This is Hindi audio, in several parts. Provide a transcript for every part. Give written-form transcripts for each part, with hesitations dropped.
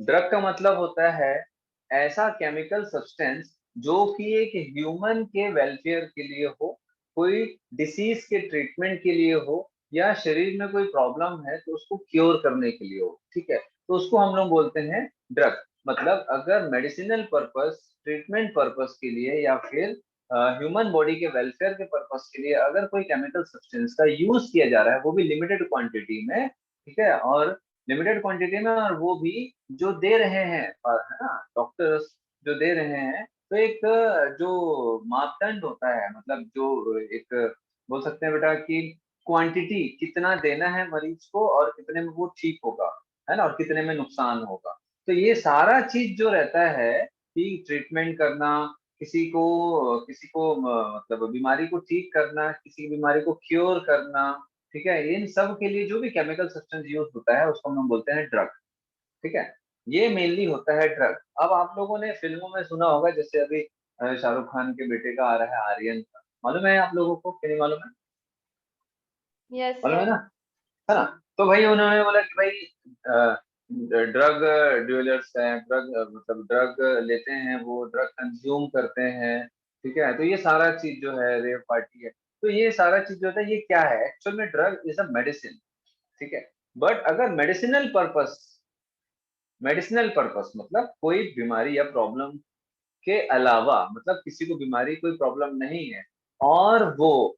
ड्रग का मतलब होता है ऐसा केमिकल सब्सटेंस जो कि एक ह्यूमन के वेलफेयर के लिए हो, कोई डिसीज के ट्रीटमेंट के लिए हो, या शरीर में कोई प्रॉब्लम है तो उसको क्योर करने के लिए हो। ठीक है, तो उसको हम लोग बोलते हैं ड्रग। मतलब अगर मेडिसिनल पर्पस, ट्रीटमेंट पर्पस के लिए, या फिर ह्यूमन बॉडी के वेलफेयर के पर्पस के लिए अगर कोई केमिकल सब्सटेंस का यूज किया जा रहा है, वो भी लिमिटेड क्वांटिटी में, ठीक है, और लिमिटेड क्वांटिटी में, और वो भी जो दे रहे हैं, और है ना, डॉक्टर्स जो दे रहे हैं, तो एक जो मापदंड होता है, मतलब जो एक बोल सकते हैं बेटा कि क्वांटिटी कितना देना है मरीज को और कितने में वो ठीक होगा, है ना, और कितने में नुकसान होगा। तो ये सारा चीज जो रहता है कि ट्रीटमेंट करना, किसी को मतलब बीमारी को ठीक करना, किसी बीमारी को क्योर करना, ठीक है, इन सब के लिए जो भी केमिकल सब्सटेंस यूज होता है उसको हम लोग बोलते हैं ड्रग। ठीक है, ये मेनली होता है ड्रग। अब आप लोगों ने फिल्मों में सुना होगा, जैसे अभी शाहरुख खान के बेटे का आ रहा है आर्यन का, मालूम है आप लोगों को कि नहीं मालूम है? यस मालूम है यस। ना, है ना। तो भाई उन्होंने बोला कि भाई ड्रग डीलर्स हैं, ड्रग मतलब ड्रग लेते हैं, वो ड्रग कंज्यूम करते हैं। ठीक है, तो ये सारा चीज जो है रेव पार्टी है, तो ये सारा चीज जो होता है ये क्या है, एक्चुअल में ड्रग इज अ मेडिसिन। ठीक है, बट अगर मेडिसिनल पर्पस मतलब कोई बीमारी या प्रॉब्लम के अलावा, मतलब किसी को बीमारी कोई प्रॉब्लम नहीं है, और वो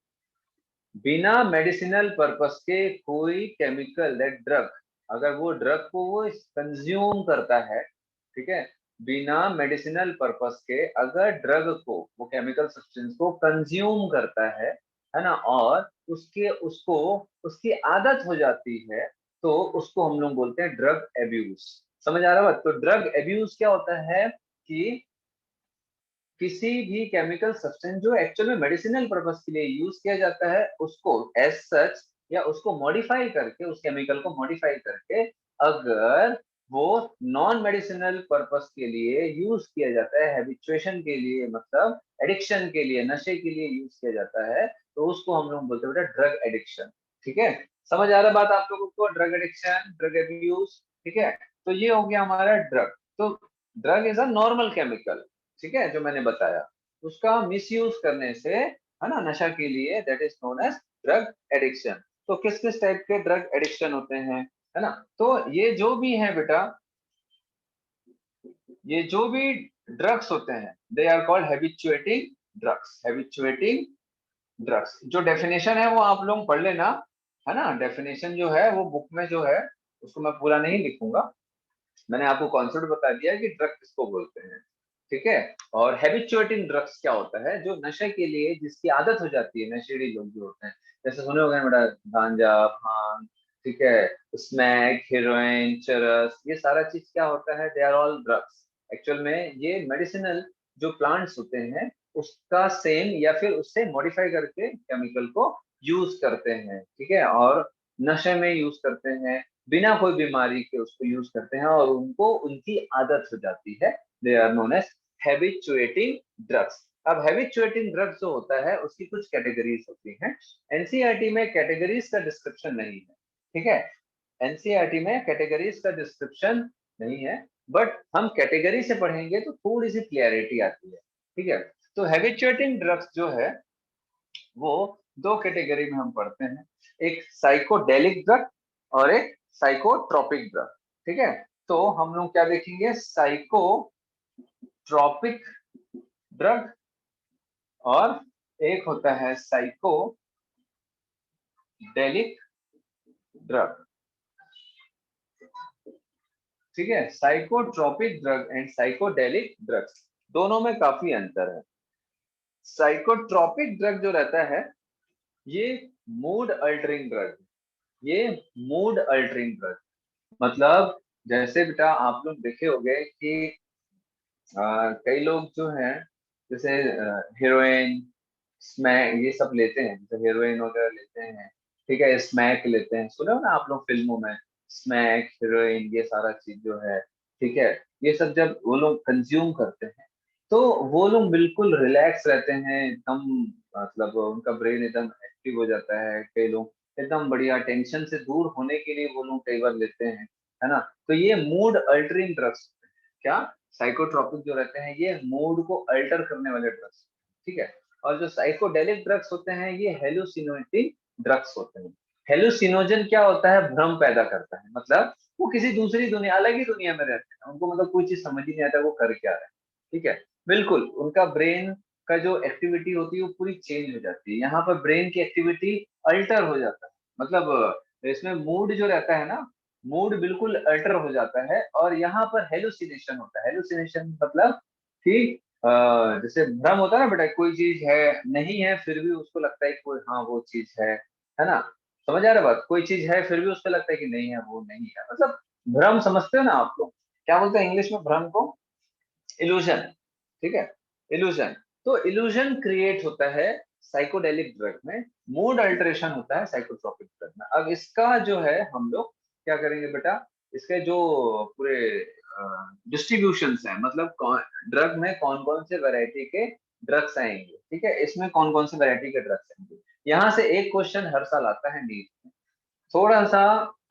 बिना मेडिसिनल पर्पस के कोई केमिकल या ड्रग, अगर वो ड्रग को वो कंज्यूम करता है, ठीक है, बिना मेडिसिनल पर्पस के अगर ड्रग को, वो केमिकल सब्सटेंस को कंज्यूम करता है ना, और उसके उसको उसकी आदत हो जाती है, तो उसको हम लोग बोलते हैं ड्रग एब्यूज। समझ आ रहा है बात? तो ड्रग एब्यूज क्या होता है कि किसी भी केमिकल सब्सटेंस जो एक्चुअल में मेडिसिनल पर्पस के लिए यूज किया जाता है, उसको एज सच, या उसको मॉडिफाई करके, उस केमिकल को मॉडिफाई करके, अगर वो नॉन मेडिसिनल पर्पस के लिए यूज किया जाता है, हैबिचुएशन के लिए, मतलब एडिक्शन के लिए, नशे के लिए यूज किया जाता है, तो उसको हम लोग बोलते हैं बेटा ड्रग एडिक्शन। ठीक है, समझ आ रहा है बात आप लोगों को? Drug addiction, drug abuse. ठीक है, तो ये हो गया हमारा ड्रग। तो drug is a normal chemical, ठीक है, जो मैंने बताया, उसका मिसयूज करने से, है ना, नशा के लिए, that is known as drug addiction. तो किस किस टाइप के ड्रग एडिक्शन होते हैं, है ना? तो ये जो भी है बेटा, ये जो भी ड्रग्स होते हैं, they are called habituating drugs. Habituating drugs जो डेफिनेशन है वो आप लोग पढ़ लेना, है ना। डेफिनेशन जो है वो बुक में जो है, उसको मैं पूरा नहीं लिखूंगा, मैंने आपको कॉन्सेप्ट बता दिया कि ड्रग किसको बोलते हैं। ठीक है, और हैबिचुएटिंग ड्रग्स क्या होता है, जो नशे के लिए जिसकी आदत हो जाती है, नशेड़ी लोग जो होते हैं, जैसे सुने होंगे बेटा, गांजा, भांग, ठीक है, स्मैक, हीरोइन, चरस, ये सारा चीज क्या होता है, they are all drugs. Actual में ये मेडिसिनल जो प्लांट्स होते हैं उसका सेम या फिर उससे मॉडिफाई करके केमिकल को यूज करते हैं, ठीक है, और नशे में यूज करते हैं, बिना कोई बीमारी के उसको यूज करते हैं, और उनको उनकी आदत हो जाती है। They are known as habituating drugs. अब हैबिचुएटिंग ड्रग्स जो होता है उसकी कुछ कैटेगरीज होती हैं। एनसीईआरटी में कैटेगरीज का डिस्क्रिप्शन नहीं है, ठीक है, एनसीईआरटी में कैटेगरीज का डिस्क्रिप्शन नहीं है, बट हम कैटेगरी से पढ़ेंगे तो थोड़ी सी क्लियरिटी आती है। ठीक है, तो हैबिचुएटिंग ड्रग्स जो है वो दो कैटेगरी में हम पढ़ते हैं, एक साइकोडेलिक ड्रग और एक साइकोट्रोपिक ड्रग। ठीक है, तो हम लोग क्या देखेंगे, साइकोट्रोपिक ड्रग, और एक होता है साइकोडेलिक ड्रग। ठीक है, psychotropic drug and psychedelic drugs, दोनों में काफी अंतर है। साइकोट्रोपिक ड्रग जो रहता है ये मूड अल्टरिंग ड्रग, ये मूड अल्टरिंग ड्रग, मतलब जैसे बेटा आप लोग देखे होंगे कि कई लोग जो हैं, जैसे हीरोइन, स्मैक, ये सब लेते हैं, जैसे हीरोइन वगैरह लेते हैं, ठीक है, स्मैक लेते हैं, सुने हो ना आप लोग फिल्मों में, स्मैक, हीरोइन, ये सारा चीज जो है, ठीक है, ये सब जब वो लोग कंज्यूम करते हैं तो वो लोग बिल्कुल रिलैक्स रहते हैं एकदम, मतलब उनका ब्रेन एकदम एक्टिव हो जाता है। कई लोग एकदम बढ़िया टेंशन से दूर होने के लिए वो लोग कई बार लेते हैं, है ना। तो ये मूड अल्टरिंग ड्रग्स, क्या साइकोट्रोपिक जो रहते हैं ये मूड को अल्टर करने वाले ड्रग्स, ठीक है। और जो साइकोडेलिक ड्रग्स होते हैं ये हेलुसिनेटिंग ड्रग्स होते हैं। हेलुसिनोजन क्या होता है, भ्रम पैदा करता है, मतलब वो किसी दूसरी दुनिया, अलग ही दुनिया में रहते हैं, उनको मतलब कोई चीज समझ ही नहीं आता वो कर क्या रहे हैं, ठीक है। बिल्कुल उनका ब्रेन का जो एक्टिविटी होती है वो पूरी चेंज हो जाती है, यहाँ पर ब्रेन की एक्टिविटी अल्टर हो जाता है, मतलब इसमें मूड जो रहता है ना, मूड बिल्कुल अल्टर हो जाता है। और यहाँ पर हेलुसिनेशन होता है, हेलुसिनेशन मतलब कि जैसे भ्रम होता है ना बेटा, कोई चीज है नहीं है फिर भी उसको लगता है कि कोई हाँ वो चीज है ना। समझ आ रहा है बात, कोई चीज है फिर भी उसको लगता है कि नहीं है वो नहीं है, मतलब भ्रम समझते हो ना आप लोग, क्या बोलते हैं इंग्लिश में भ्रम को, इल्यूजन, ठीक है, इल्यूजन। तो इल्यूजन क्रिएट होता है साइकोडेलिक ड्रग में, मूड अल्टरेशन होता है साइकोट्रोपिक ड्रग में। अब इसका जो है हम लोग क्या करेंगे बेटा, इसके जो पूरे डिस्ट्रीब्यूशन है, मतलब ड्रग में कौन कौन से वैरायटी के ड्रग्स आएंगे, ठीक है, इसमें कौन कौन से वैरायटी के ड्रग्स आएंगे। यहाँ से एक क्वेश्चन हर साल आता है नीट में, थोड़ा सा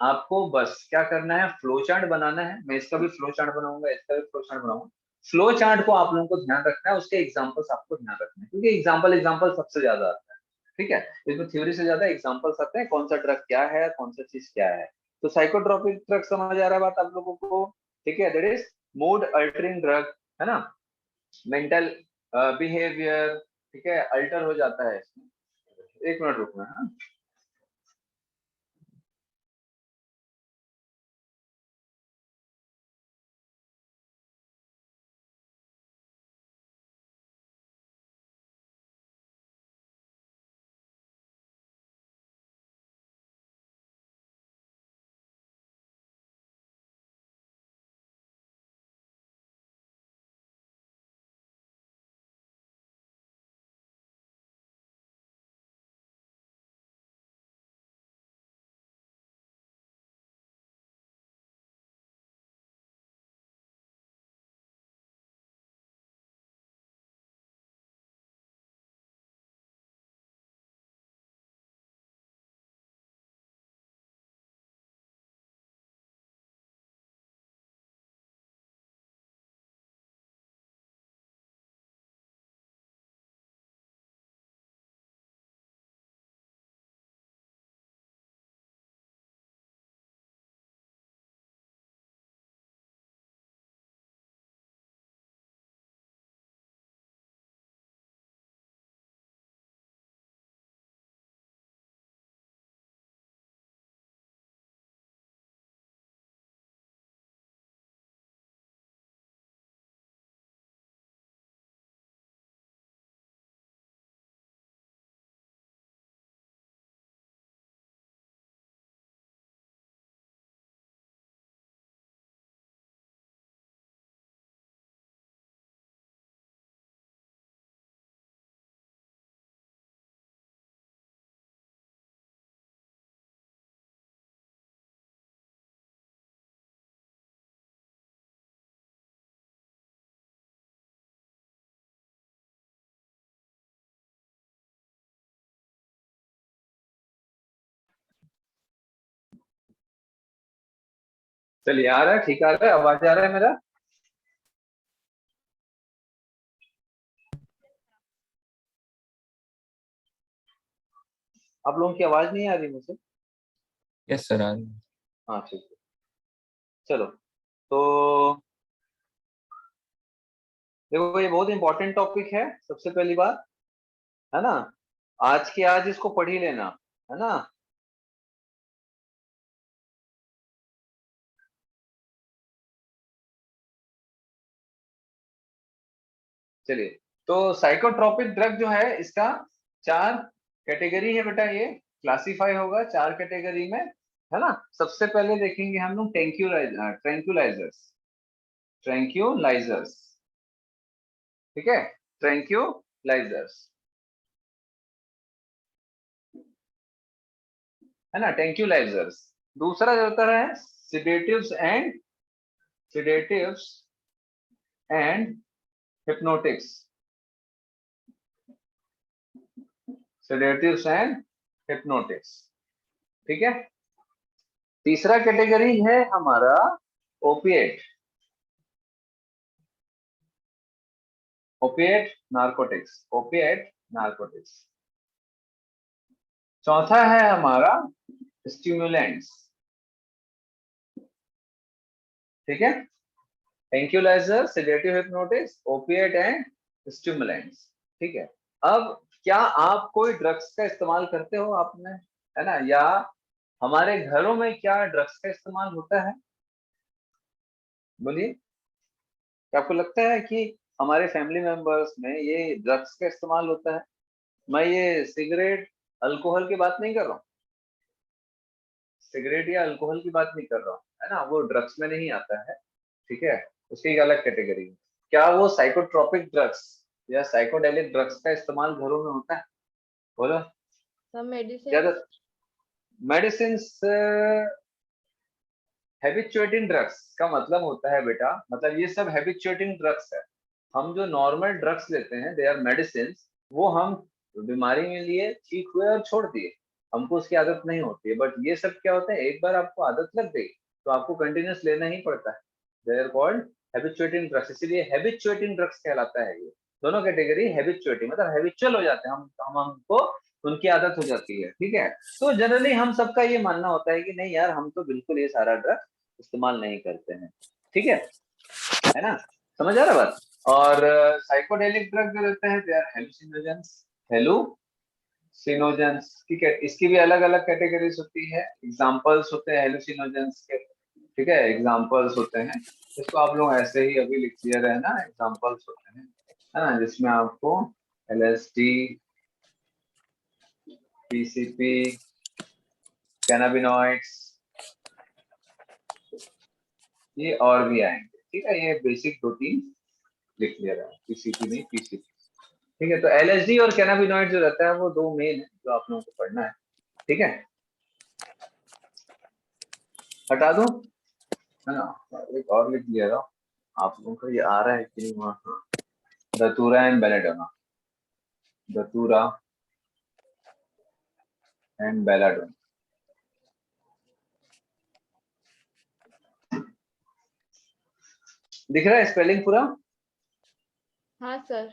आपको बस क्या करना है, फ्लो चार्ट बनाना है, मैं इसका भी फ्लो चार्ट बनाऊंगा, इसका भी फ्लो चार्ट बनाऊंगा। फ्लो चार्ट को आप लोगों को ध्यान रखना है, उसके एग्जांपल्स आपको ध्यान रखना है, क्योंकि एग्जांपल एग्जांपल सबसे ज्यादा आता है, ठीक है। इसमें थ्योरी से ज्यादा एग्जांपल्स आते हैं, कौन सा ड्रग क्या है, कौन सा चीज क्या है। तो साइकोट्रोपिक ड्रग समझ आ रहा है बात आप लोगों को, ठीक है, that is mood altering drug, है ना, मेंटल बिहेवियर, ठीक है, अल्टर हो जाता है इसमें। एक मिनट रुकना है। चलिए आ रहा है, ठीक आ रहा है, आवाज आ रहा है मेरा। आप लोगों की आवाज नहीं आ रही मुझे। यस सर आ हाँ ठीक है, चलो। तो देखो ये बहुत इंपॉर्टेंट टॉपिक है, सबसे पहली बात, है ना, आज के आज इसको पढ़ ही लेना, है ना। चलिए, तो साइकोट्रोपिक ड्रग जो है इसका चार कैटेगरी है बेटा, ये क्लासिफाई होगा चार कैटेगरी में, है ना। सबसे पहले देखेंगे हम लोग ट्रैंक्यूलाइजर्स, ट्रैंक्यूलाइजर्स, ठीक है, ट्रैंक्यूलाइजर्स, है ना, ट्रैंक्यूलाइजर्स। दूसरा जो होता है sedatives and hypnotics, sedatives and hypnotics, ठीक है। तीसरा कैटेगरी है हमारा opiate, opiate narcotics, opiate narcotics. चौथा है हमारा स्टिमुलेंट्स, ठीक है, tranquilizer, sedative, hypnotics, opiate and stimulants, ठीक है। अब क्या आप कोई ड्रग्स का इस्तेमाल करते हो आपने, है ना, या हमारे घरों में क्या ड्रग्स का इस्तेमाल होता है? बोलिए, क्या आपको लगता है कि हमारे फैमिली मेंबर्स में ये ड्रग्स का इस्तेमाल होता है? मैं ये सिगरेट, अल्कोहल की बात नहीं कर रहा हूँ, सिगरेट या अल्कोहल की बात नहीं कर रहा हूँ, है ना, वो ड्रग्स में नहीं आता है, ठीक है, उसकी एक अलग कैटेगरी है। क्या वो साइकोट्रोपिक ड्रग्स या साइकोडेलिक ड्रग्स का इस्तेमाल घरों में होता है? बोलो। Some medicine. ज्यादा मेडिसिन, हैबिचुएटिंग ड्रग्स का मतलब होता है बेटा, मतलब ये सब हैबिचुएटिंग ड्रग्स है। हम जो नॉर्मल ड्रग्स लेते हैं, दे आर मेडिसिन, वो हम बीमारी में लिए, ठीक हुए और छोड़ दिए, हमको उसकी आदत नहीं होती है। बट ये सब क्या होता है, एक बार आपको आदत लग गई तो आपको कंटिन्यूस लेना ही पड़ता है, they are called habituating drugs, इसीलिए हैबिचुएटिंग ड्रग्स कहलाता है। ये दोनों कैटेगरी हैबिचुएटिंग मतलब हैबिचुअल हो जाते हैं, हम हमको उनकी आदत हो जाती है, ठीक है। तो जनरली हम सबका ये मानना होता है कि नहीं यार, हम तो बिल्कुल ये सारा ड्रग इस्तेमाल नहीं करते हैं, ठीक है ना, समझ आ रहा बात। और साइकोडेलिक ड्रग जो रहते हैं, दे आर हेलुसिनोजेंस, हेलुसिनोजेंस, ठीक है, इसकी भी अलग अलग कैटेगरीज होती है, एग्जांपल्स होते हैं हेलुसिनोजेंस के, ठीक है, एग्जांपल्स होते हैं। इसको आप लोग ऐसे ही अभी लिख दिया रहे ना, एग्जांपल्स होते हैं, है ना, जिसमें आपको एलएसडी, पीसीपी, कैनाबिनॉइड्स, ये और भी आएंगे, ठीक है, ये बेसिक 2-3 लिख लिया रहा है, पीसीपी नहीं, पीसीपी, ठीक है। तो एलएसडी और कैनाबिनॉइड जो रहता है वो दो मेन है जो आप लोगों को पढ़ना है, ठीक है। हटा दूं, है ना, एक और लिख लिया रहा, आप लोगों को ये आ रहा है कि नहीं वहाँ, हाँ, धतूरा एंड बेलाडोना, धतूरा एंड बेलाडोना, दिख रहा है स्पेलिंग पूरा? हाँ सर।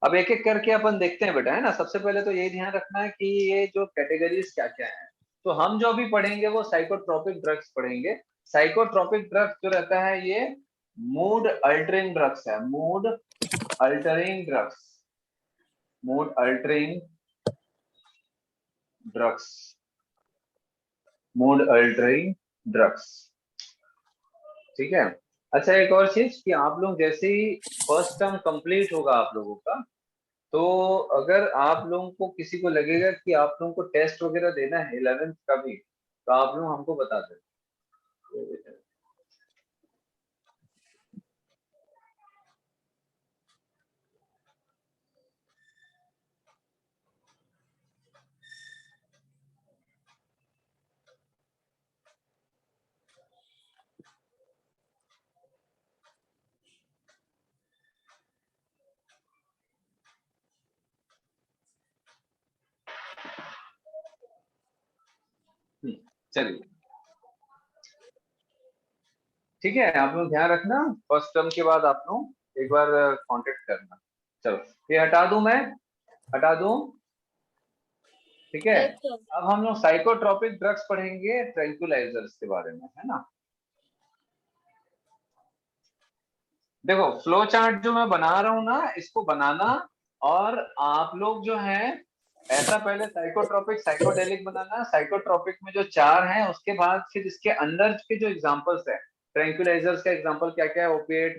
अब एक एक करके अपन देखते हैं बेटा, है ना। सबसे पहले तो यही ध्यान रखना है कि ये जो कैटेगरीज क्या क्या है। तो हम जो भी पढ़ेंगे वो साइकोट्रोपिक ड्रग्स पढ़ेंगे। साइकोट्रोपिक ड्रग्स जो रहता है ये मूड अल्टरिंग ड्रग्स है, mood altering drugs, mood altering drugs, mood altering drugs, ठीक है। अच्छा, एक और चीज कि आप लोग जैसे ही फर्स्ट टर्म कंप्लीट होगा आप लोगों का, तो अगर आप लोगों को किसी को लगेगा कि आप लोगों को टेस्ट वगैरह देना है 11th का भी, तो आप लोग हमको बता दें। चलिए, ठीक है, आप लोग ध्यान रखना, फर्स्ट टर्म के बाद आप लोग एक बार कांटेक्ट करना। चलो, ये हटा दूं मैं, हटा दूं, ठीक है। Yes sir. अब हम लोग साइकोट्रोपिक ड्रग्स पढ़ेंगे, ट्रैंक्विलाइजर्स के बारे में, है ना। देखो, फ्लो चार्ट जो मैं बना रहा हूँ ना, इसको बनाना, और आप लोग जो है ऐसा पहले साइकोट्रोपिक साइकोडेलिक बनाना, साइकोट्रोपिक में जो 4 हैं उसके बाद फिर इसके अंदर के जो एग्जांपल्स है, ट्रैंक्विलाइजर्स का एग्जांपल क्या क्या है, ओपिएट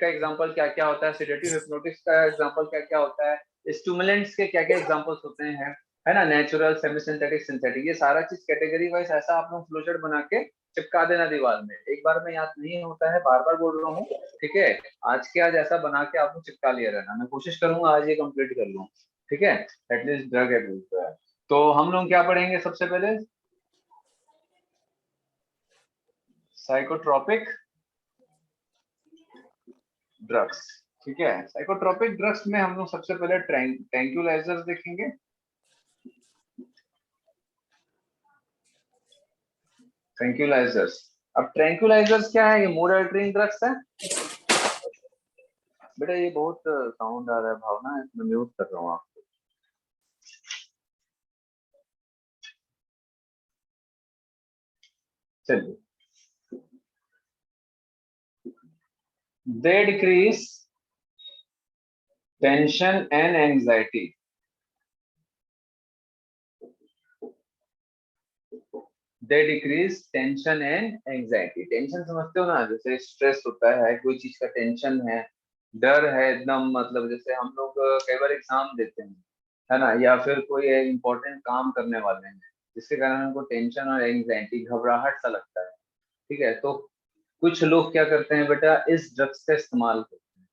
का एग्जांपल क्या क्या होता है, सेडेटिव हिप्नोटिक्स का एग्जांपल क्या क्या होता है, स्टिमुलेंट्स के क्या क्या एग्जांपल्स होते हैं, है ना, नेचुरल, सेमी सिंथेटिक, सिंथेटिक, ये सारा चीज कैटेगरी वाइज ऐसा आप लोग फ्लोचार्ट बना के चिपका देना दीवार में। एक बार में याद नहीं होता है, बार बार बोल रहा हूँ, ठीक है। आज के आज ऐसा बना के आपको चिपका लिया रहना, मैं कोशिश करूंगा आज ये कंप्लीट कर लूँ, ठीक है, एटलीस्ट ड्रग एब्यूज है। तो हम लोग क्या पढ़ेंगे सबसे पहले, साइकोट्रोपिक ड्रग्स, ठीक है। साइकोट्रोपिक ड्रग्स में हम लोग सबसे पहले ट्रैंक्विलाइजर्स देखेंगे, ट्रैंक्विलाइजर्स। अब ट्रैंक्विलाइजर्स क्या है? ये मूड अल्टरिंग ड्रग्स है। बेटा ये बहुत साउंड आ रहा है भावना, मैं म्यूट कर रहा हूँ आपको। चलिए, they decrease tension and anxiety. They decrease tension and anxiety. Tension समझते हो ना, जैसे स्ट्रेस होता है, कोई चीज का टेंशन है, डर है एकदम, मतलब जैसे हम लोग कई बार एग्जाम देते हैं, है ना, या फिर कोई इंपॉर्टेंट काम करने वाले हैं, जिसके कारण हमको टेंशन और एंजाइटी, घबराहट सा लगता है। ठीक है, तो कुछ लोग क्या करते हैं बेटा, इस ड्रग्स का इस्तेमाल करते हैं।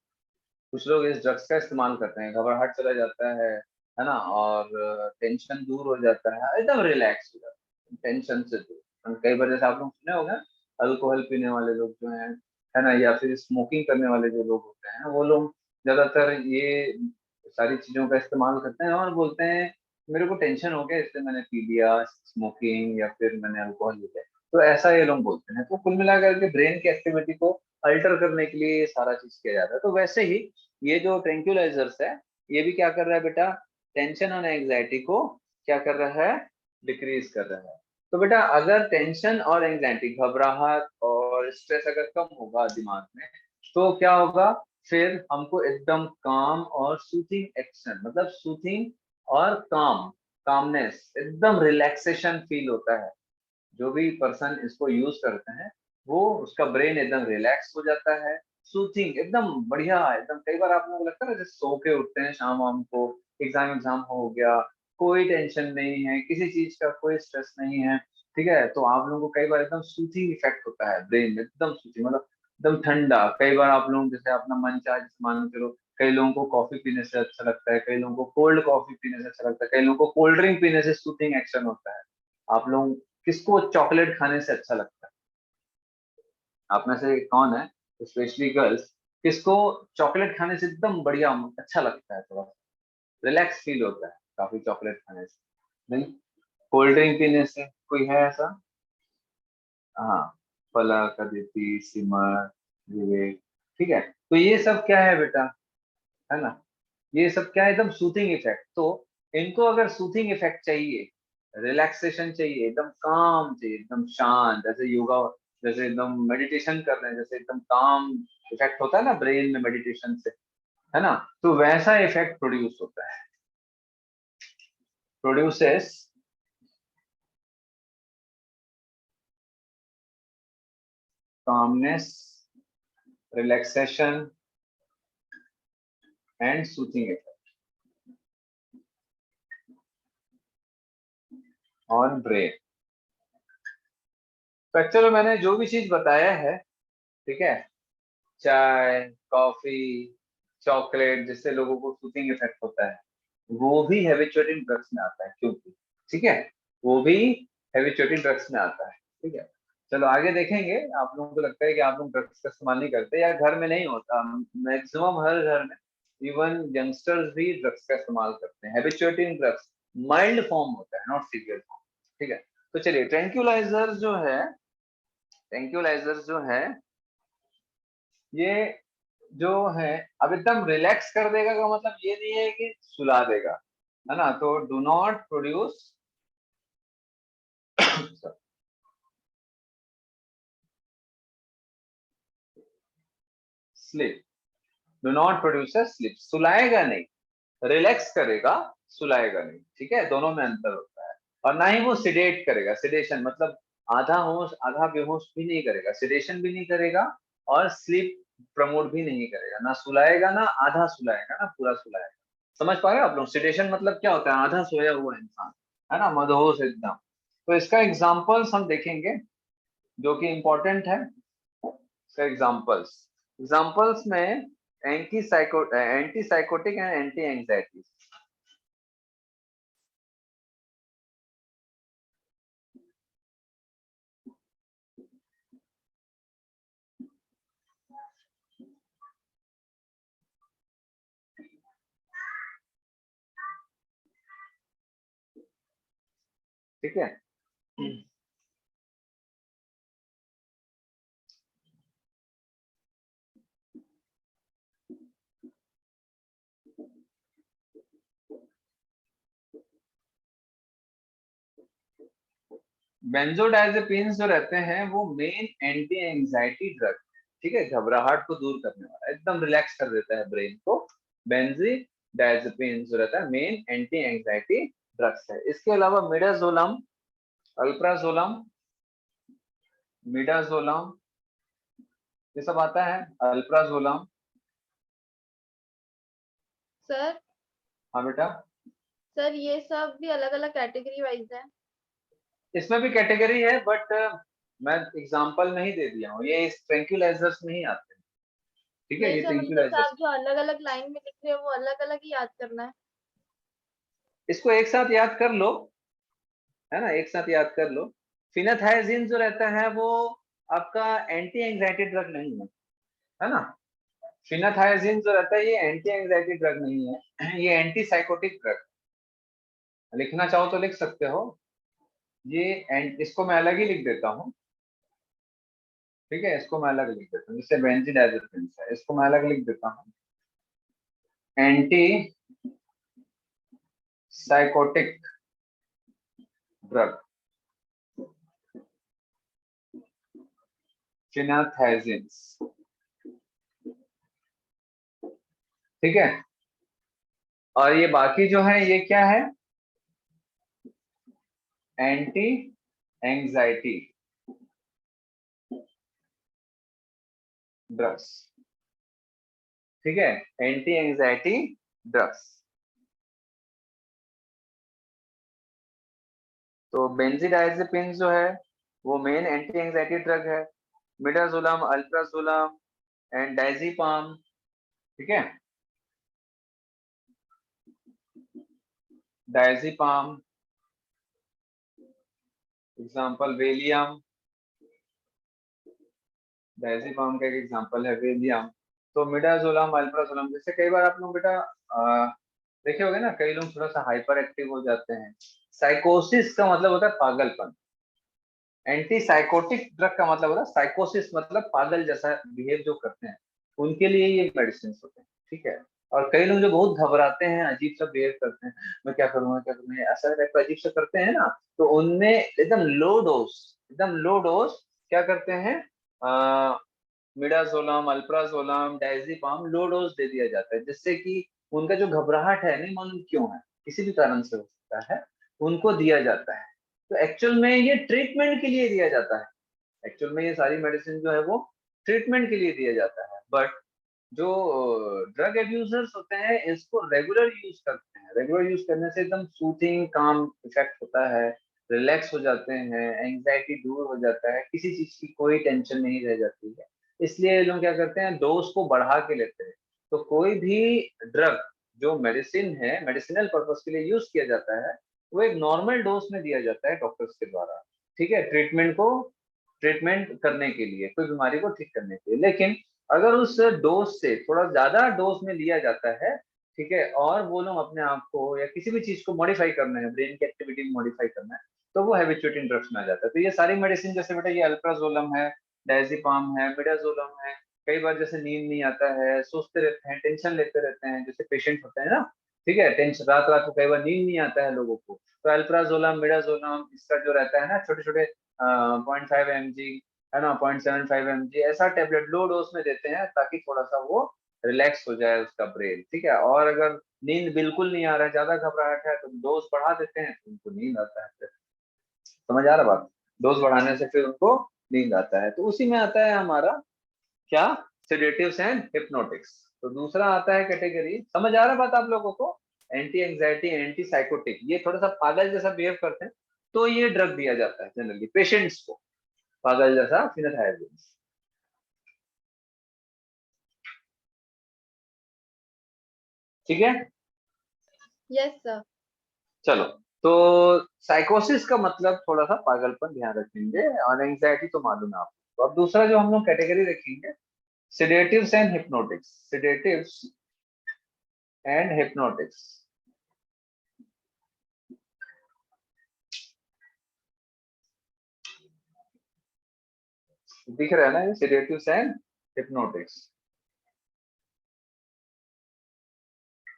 कुछ लोग इस ड्रग्स का इस्तेमाल करते हैं, घबराहट चला जाता है ना, और टेंशन दूर हो जाता है, एकदम रिलैक्स हो जाता है टेंशन से दूर। कई बार जैसे आप लोग सुने होंगे, अल्कोहल पीने वाले लोग जो हैं, है ना, या फिर स्मोकिंग करने वाले जो लोग होते हैं, वो लोग ज्यादातर ये सारी चीजों का इस्तेमाल करते हैं और बोलते हैं मेरे को टेंशन हो गया इसलिए मैंने पी लिया स्मोकिंग, या फिर मैंने अल्कोहल लिया। तो ऐसा ये लोग बोलते हैं। तो कुल मिलाकर के ब्रेन की एक्टिविटी को अल्टर करने के लिए ये सारा चीज किया जाता है। तो वैसे ही ये जो ट्रैंक्विलाइजर्स है, ये भी क्या कर रहा है बेटा, टेंशन और एंजाइटी को क्या कर रहा है, डिक्रीज कर रहा है। तो बेटा अगर टेंशन और एंजाइटी, घबराहट और स्ट्रेस अगर कम होगा दिमाग में, तो क्या होगा, फिर हमको एकदम काम और सूथिंग एक्शन, मतलब सूथिंग और कामनेस, एकदम रिलैक्सेशन फील होता है। जो भी पर्सन इसको यूज करते हैं, वो उसका ब्रेन एकदम रिलैक्स हो जाता है, सूथिंग एकदम बढ़िया, एकदम। कई बार आप लोगों को लगता है ना, जैसे सो के उठते हैं शाम वाम को, एग्जाम हो गया, कोई टेंशन नहीं है, किसी चीज का कोई स्ट्रेस नहीं है, ठीक है, तो आप लोगों को कई बार एकदम सूथिंग इफेक्ट होता है ब्रेन में, एकदम सूथिंग, मतलब एकदम ठंडा। कई बार आप लोग जैसे अपना मन चाहे, जैसे मान के चलो, कई लोगों को कॉफी पीने से अच्छा लगता है, कई लोगों को कोल्ड कॉफी पीने से अच्छा लगता है, कई लोगों को कोल्ड ड्रिंक पीने से सूथिंग एक्शन होता है। आप लोग किसको चॉकलेट खाने से अच्छा लगता है? आप में से कौन है, स्पेशली गर्ल्स, किसको चॉकलेट खाने से एकदम बढ़िया अच्छा लगता है, थोड़ा रिलैक्स फील होता है काफी चॉकलेट खाने से? नहीं, कोल्ड ड्रिंक पीने से कोई है ऐसा? हाँ, फलक, अदिति, सिमर, विवेक, ठीक है। तो ये सब क्या है बेटा, है ना, ये सब क्या है, एकदम सूथिंग इफेक्ट। तो इनको अगर सूथिंग इफेक्ट चाहिए, रिलैक्सेशन चाहिए, एकदम काम चाहिए, एकदम शांत, जैसे योगा, जैसे एकदम मेडिटेशन कर रहे हैं, जैसे एकदम काम इफेक्ट होता है ना ब्रेन में मेडिटेशन से, है ना, तो वैसा इफेक्ट प्रोड्यूस होता है, produces calmness, relaxation and soothing effect on brain. तो एक्चुअली मैंने जो भी चीज बताया है, ठीक है, चाय, कॉफी, चॉकलेट, जिससे लोगों को सूथिंग इफेक्ट होता है, वो भी हैबिचुएटिंग ड्रग्स में आता है, क्योंकि, ठीक है, वो भी हैबिचुएटिंग ड्रग्स में आता है। ठीक है, चलो आगे देखेंगे। आप लोगों को लगता है कि आप लोग ड्रग्स का इस्तेमाल नहीं करते, या घर में नहीं होता, मैक्सिमम हर घर में, इवन यंगस्टर्स भी ड्रग्स का इस्तेमाल करते हैं। हैबिचुएटिंग ड्रग्स माइल्ड फॉर्म होता है, नॉट सीवियर फॉर्म। ठीक है, तो चलिए, ट्रैंक्विलाइजर जो है, ये जो है, अब एकदम रिलैक्स कर देगा का मतलब ये नहीं है कि सुला देगा, है ना, तो do not produce sleep, do not produce sleep, सुलाएगा नहीं, रिलैक्स करेगा, सुलाएगा नहीं, ठीक है, दोनों में अंतर होता है। और ना ही वो सिडेट करेगा, सिडेशन मतलब आधा होश आधा बेहोश भी नहीं करेगा, सिडेशन भी नहीं करेगा, और स्लीप प्रमोट भी नहीं करेगा, ना सुलाएगा, ना आधा सुलाएगा, ना पूरा सुलाएगा। समझ पा रहे हो आप लोग? सिडेशन मतलब क्या होता है, आधा सोया हुआ इंसान, है ना, मदहोश एकदम। तो इसका एग्जाम्पल्स हम देखेंगे जो कि इंपॉर्टेंट है। इसका एग्जाम्पल्स एग्जाम्पल्स में anti psychotic and anti anxiety. ठीक है, बेंजोडायजेपिन्स जो रहते हैं वो मेन एंटी एंजाइटी ड्रग, ठीक है, घबराहट को दूर करने वाला, एकदम रिलैक्स कर देता है ब्रेन को। बेंजोडायजेपिन्स जो रहता है मेन एंटी एंजाइटी ड्रग्स है। इसके अलावा मिडाजोलम, अल्प्राजोलम, मिडाजोलम, ये सब आता है। अल्प्राजोलम, सर हाँ बेटा, सर ये सब भी अलग अलग कैटेगरी वाइज है। इसमें भी कैटेगरी है, बट मैं एग्जांपल नहीं दे दिया हूँ, ये इस ट्रैंक्विलाइजर्स में ही आते हैं, ठीक है, नहीं ये सर, मतलब जैसे ट्रैंक्विलाइजर्स। आप जो अलग अलग लाइन में लिख रहे हो वो अलग अलग ही याद करना है। इसको एक साथ याद कर लो, है ना, एक साथ याद कर लो। फिनाथाइजिन जो रहता है वो आपका एंटी एंजाइटी ड्रग नहीं है ना। फिनाथाइजिन जो रहता है ये एंटी एंजाइटी ड्रग नहीं है, ये एंटी साइकोटिक ड्रग। लिखना चाहो तो लिख सकते हो, इसको मैं अलग ही लिख देता हूँ, ठीक है, इसको मैं अलग लिख देता हूँ, जैसे बेंजीडाइजेपिन्स है, इसको मैं अलग लिख देता हूँ, एंटी साइकोटिक ड्रग फिनाथाइजिन्स, ठीक है। और ये बाकी जो है ये क्या है, एंटी एंजाइटी ड्रग्स, ठीक है, एंटी एंजाइटी ड्रग्स। तो बेंजीडाइजेपिन जो है वो मेन एंटी एंजाइटी ड्रग है। मिडाजोलम, अल्प्राजोलम एंड डायजीपाम, ठीक है, डायजीपाम, एग्जांपल वेलियम, डायजीपाम का एक एग्जांपल है वेलियम। तो मिडाजोलम, अल्प्राजोलम, जैसे कई बार आप लोग बेटा देखे होगे ना, कई लोग थोड़ा सा हाइपर एक्टिव हो जाते हैं। साइकोसिस का मतलब होता है पागलपन, एंटी साइकोटिक ड्रग का मतलब होता है साइकोसिस, मतलब पागल जैसा बिहेव जो करते हैं, उनके लिए ये मेडिसिन होते हैं, ठीक है। और कई लोग जो बहुत घबराते हैं, अजीब सा बिहेव करते हैं, मैं क्या करूंगा क्या करूंगा, ऐसा टाइप का अजीब सा करते हैं ना, तो उनमें एकदम लो डोज, एकदम लो डोज क्या करते हैं, मिडाजोलम, अल्प्राजोलम, डायजीपाम लो डोज दे दिया जाता है, जिससे कि उनका जो घबराहट है, नहीं मालूम क्यों है, किसी भी कारण से हो सकता है, उनको दिया जाता है। तो एक्चुअल में ये ट्रीटमेंट के लिए दिया जाता है, एक्चुअल में ये सारी मेडिसिन जो है वो ट्रीटमेंट के लिए दिया जाता है। बट जो ड्रग एब्यूजर्स होते हैं इसको रेगुलर यूज करते हैं, रेगुलर यूज करने से एकदम सूथिंग काम इफेक्ट होता है, रिलैक्स हो जाते हैं, एंग्जाइटी दूर हो जाता है, किसी चीज की कोई टेंशन नहीं रह जाती है। इसलिए ये लोग क्या करते हैं, डोज को बढ़ा के लेते हैं। तो कोई भी ड्रग जो मेडिसिन है, मेडिसिनल पर्पज के लिए यूज किया जाता है, वो एक नॉर्मल डोज में दिया जाता है डॉक्टर्स के द्वारा, ठीक है, ट्रीटमेंट करने के लिए, कोई बीमारी को ठीक करने के लिए। लेकिन अगर उस डोज से थोड़ा ज्यादा डोज में लिया जाता है, ठीक है, और वो लोग अपने आप को या किसी भी चीज को मॉडिफाई करना है, ब्रेन की एक्टिविटी में मॉडिफाई करना है, तो वो हैबिचुएटिंग ड्रग्स में आ जाता है। तो ये सारी मेडिसिन, जैसे बेटा ये अल्प्राजोलम है, डायजीपाम है, मिडाजोलम है, कई बार जैसे नींद नहीं आता है, सोचते रहते हैं, टेंशन लेते रहते हैं, जैसे पेशेंट होते हैं ना, ठीक है, टेंशन, रात रात को कई बार नींद नहीं आता है लोगों को, तो अल्प्राजोलम, मिडाजोलम, इसका जो रहता है ना, छोटे छोटे 0.5 mg, है ना, 0.75 mg, ऐसा टेबलेट लो डोज में देते हैं, ताकि थोड़ा सा वो रिलैक्स हो जाए उसका ब्रेन, ठीक है। और अगर नींद बिल्कुल नहीं आ रहा है, ज्यादा घबराहट है, तो डोज बढ़ा देते हैं, तो उनको नींद आता है फिर। समझ आ रहा बात, डोज बढ़ाने से फिर उनको नींद आता है। तो उसी में आता है हमारा क्या, सेडेटिव्स एंड हिप्नोटिक्स। तो दूसरा आता है कैटेगरी, समझ आ रहा बात आप लोगों को, एंटी एंजाइटी, एंटी साइकोटिक, ये थोड़ा सा पागल जैसा बिहेव करते हैं, तो ये ड्रग दिया जाता है जनरली पेशेंट्स को, पागल जैसा फिनाथाइजिन, ठीक है। Yes sir. चलो, तो साइकोसिस का मतलब थोड़ा सा पागलपन ध्यान रखेंगे, और एंजाइटी तो मालूम है आपको। तो अब दूसरा जो हम लोग कैटेगरी रखेंगे, sedatives and hypnotics, sedatives and hypnotics, दिख रहा है ना ये, sedatives and hypnotics,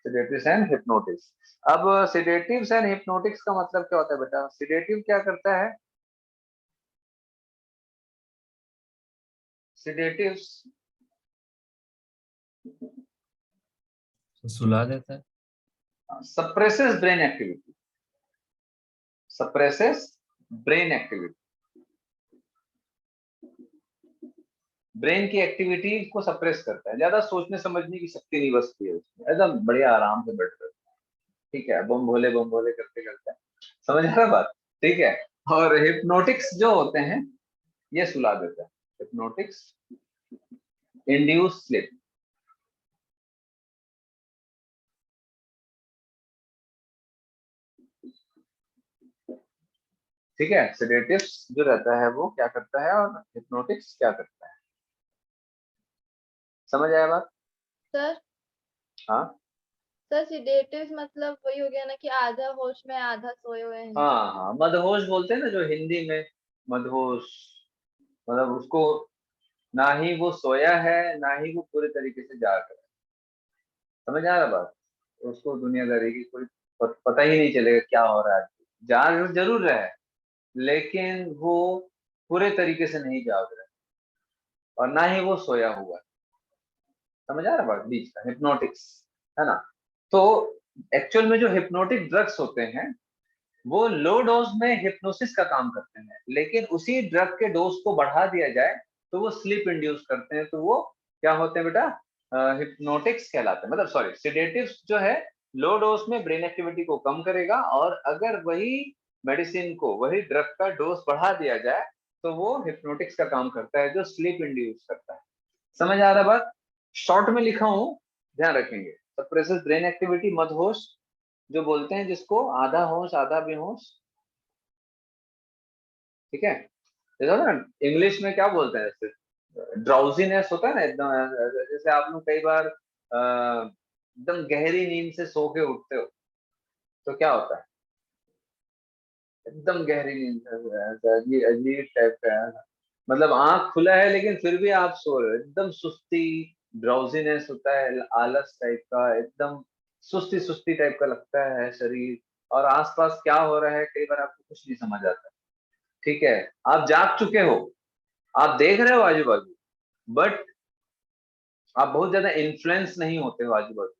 sedatives and hypnotics. अब सिडेटिव्स एंड हिप्नोटिक्स का मतलब क्या होता है बेटा, सिडेटिव क्या करता है, सेडेटिव्स सुला देता है। suppresses brain activity, suppresses brain activity, brain की एक्टिविटी को सप्रेस करता है, ज्यादा सोचने समझने की शक्ति नहीं बचती है उसमें, एकदम बढ़िया आराम से बैठ करता है। ठीक है, बम भोले करते करते, समझ आ रहा बात? ठीक है। और हिप्नोटिक्स जो होते हैं ये सुला देता है, हिप्नोटिक्स इंड्यूस स्लीप। ठीक है, सेडेटिव्स जो रहता है वो क्या करता है और हिप्नोटिक्स क्या करता है, समझ आया बात? सर हाँ सर सिडेटिव्स मतलब वही हो गया ना कि आधा होश में आधा सोए हुए हैं। हाँ हाँ, मदहोश बोलते हैं ना जो हिंदी में, मदहोश मतलब उसको ना ही वो सोया है ना ही वो पूरे तरीके से जाग रहा है, समझ आ रहा बात? उसको दुनियादारी की कोई पता ही नहीं चलेगा क्या हो रहा है, जाग जरूर रहा है लेकिन वो पूरे तरीके से नहीं जाग रहा है और ना ही वो सोया हुआ है, समझ आ रहा बात? बीच का हिप्नोटिक्स है ना। तो एक्चुअल में जो हिप्नोटिक ड्रग्स होते हैं वो लो डोज में हिप्नोसिस का काम करते हैं, लेकिन उसी ड्रग के डोज को बढ़ा दिया जाए तो वो स्लीप इंड्यूस करते हैं, तो वो क्या होते हैं बेटा? हिप्नोटिक्स कहलाते हैं, मतलब सॉरी सिडेटिव्स जो है लो डोज में ब्रेन एक्टिविटी को कम करेगा, और अगर वही मेडिसिन को वही ड्रग का डोज बढ़ा दिया जाए तो वो हिप्नोटिक्स का काम करता है जो स्लीप इंड्यूस करता है। समझ आ रहा बात? शॉर्ट में लिखा हूं, ध्यान रखेंगे। सप्रेसेस ब्रेन एक्टिविटी, मदहोश जो बोलते हैं जिसको, आधा होश आधा बेहोश। ठीक है, देखो ना इंग्लिश में क्या बोलते हैं, जैसे ड्राउजीनेस होता है ना एकदम, जैसे आप लोग कई बार एकदम गहरी नींद से सो के उठते हो तो क्या होता है, एकदम गहरी नींद से अजीब अजीब टाइप का है, मतलब आंख खुला है लेकिन फिर भी आप सो रहे हो, एकदम सुस्ती, ड्राउजीनेस होता है, आलस टाइप का, एकदम सुस्ती सुस्ती टाइप का लगता है शरीर, और आसपास क्या हो रहा है कई बार आपको कुछ नहीं समझ आता। ठीक है, आप जाग चुके हो, आप देख रहे हो आजू बाजू, बट आप बहुत ज्यादा इन्फ्लुएंस नहीं होते हो आजू बाजू।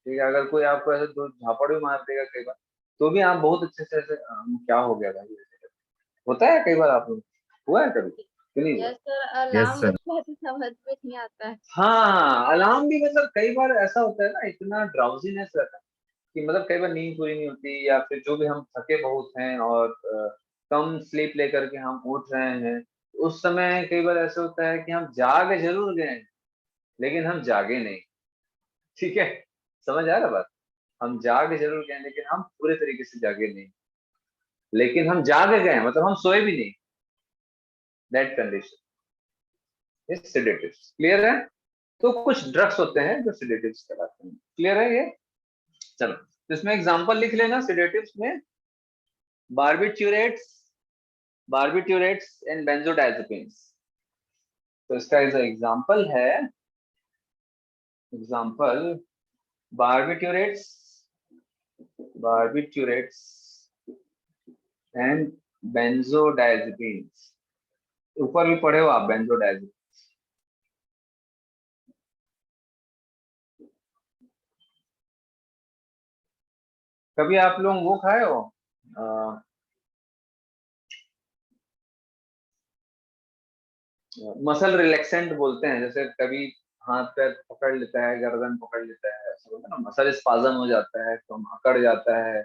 ठीक है, अगर कोई आपको ऐसे दो झापड़ भी मार देगा कई बार तो भी आप बहुत अच्छे से ऐसे क्या हो गया भाई ऐसे करके। होता है कई बार, आप लोग हुआ है कभी कि नहीं हुआ? Yes sir, yes alarm sir. बजता है तो समझ में नहीं आता है। हाँ, अलार्म भी, मतलब कई बार ऐसा होता है ना, इतना ड्राउजीनेस रहता है कि मतलब कई बार नींद पूरी नहीं होती, या फिर जो भी हम थके बहुत हैं और कम स्लीप लेकर के हम उठ रहे हैं, उस समय कई बार ऐसा होता है कि हम जाग जरूर गए हैं लेकिन हम जागे नहीं। ठीक है, समझ आ रहा बात? हम जाग जरूर गए लेकिन हम पूरे तरीके से जागे नहीं, लेकिन हम जाग गए मतलब हम सोए भी नहीं, that condition is sedatives. Clear है? तो कुछ ड्रग्स होते हैं जो सेडेटिव्स कहलाते हैं, क्लियर है ये? चलो, तो इसमें एग्जांपल लिख लेना सेडेटिव्स में, बार्बिट्यूरेट्स, बार्बिट्यूरेट्स एंड बेंजोडाइजेपिन्स। तो इसका एग्जांपल है, example barbiturates, barbiturates and benzodiazepines. ऊपर भी पढ़े हो आप बेंजोडाइजेपिन? कभी आप लोग वो खाए हो मसल रिलैक्सेंट बोलते हैं, जैसे कभी हाथ पैर पकड़ लेता है, गर्दन पकड़ लेता है, ऐसा होता है ना, मसल स्पाजम हो जाता है तो अकड़ जाता है,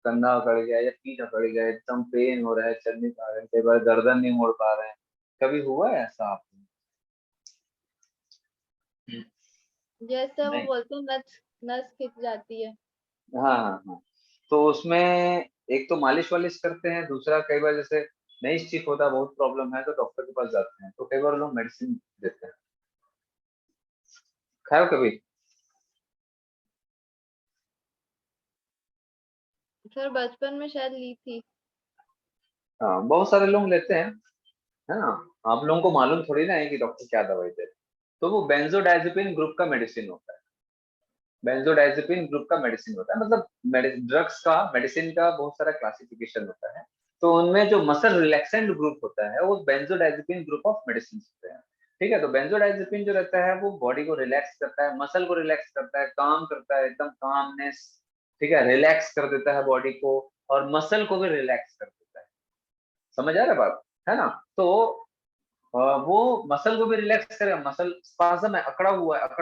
कंधा अकड़ गया या पीठ अकड़ गया, एकदम पेन हो रहा है, चल नहीं पा रहे हैं, कई बार गर्दन नहीं मोड़ पा रहे हैं, कभी हुआ है ऐसा आपको? यस सर, वो नहीं। बोलते हैं नस नस खिंच जाती है। हाँ हाँ हाँ, तो उसमें एक तो मालिश वालिश करते हैं, दूसरा कई बार जैसे नहीं ठीक होता, बहुत प्रॉब्लम है तो डॉक्टर के पास जाते हैं, तो कई बार लोग मेडिसिन देते हैं। खाए हो कभी? सर बचपन में शायद ली थी। हाँ, बहुत सारे लोग लेते हैं, है ना। आप लोगों को मालूम थोड़ी ना है कि डॉक्टर क्या दवाई दे रहे हैं। तो वो बेंजोडाइजेपिन ग्रुप का मेडिसिन होता है, बेंजोडाइजेपिन ग्रुप का मेडिसिन होता है, मतलब ड्रग्स का, मेडिसिन का बहुत सारा क्लासिफिकेशन होता है, तो उनमें जो मसल रिलैक्सेंट ग्रुप होता है वो बेंजोडाइजेपिन ग्रुप ऑफ मेडिसिन होते हैं। ठीक है, तो बेंजोडाइजेपिन जो रहता है वो बॉडी को रिलैक्स करता है, मसल को रिलैक्स करता है, काम करता है, एकदम कामनेस, ठीक है, रिलैक्स कर देता है बॉडी को, और मसल को भी रिलैक्स कर देता है। समझ आ रहा है बात, है ना? तो वो मसल को भी रिलैक्स करेगा, मसल स्पाज्म है, अकड़ा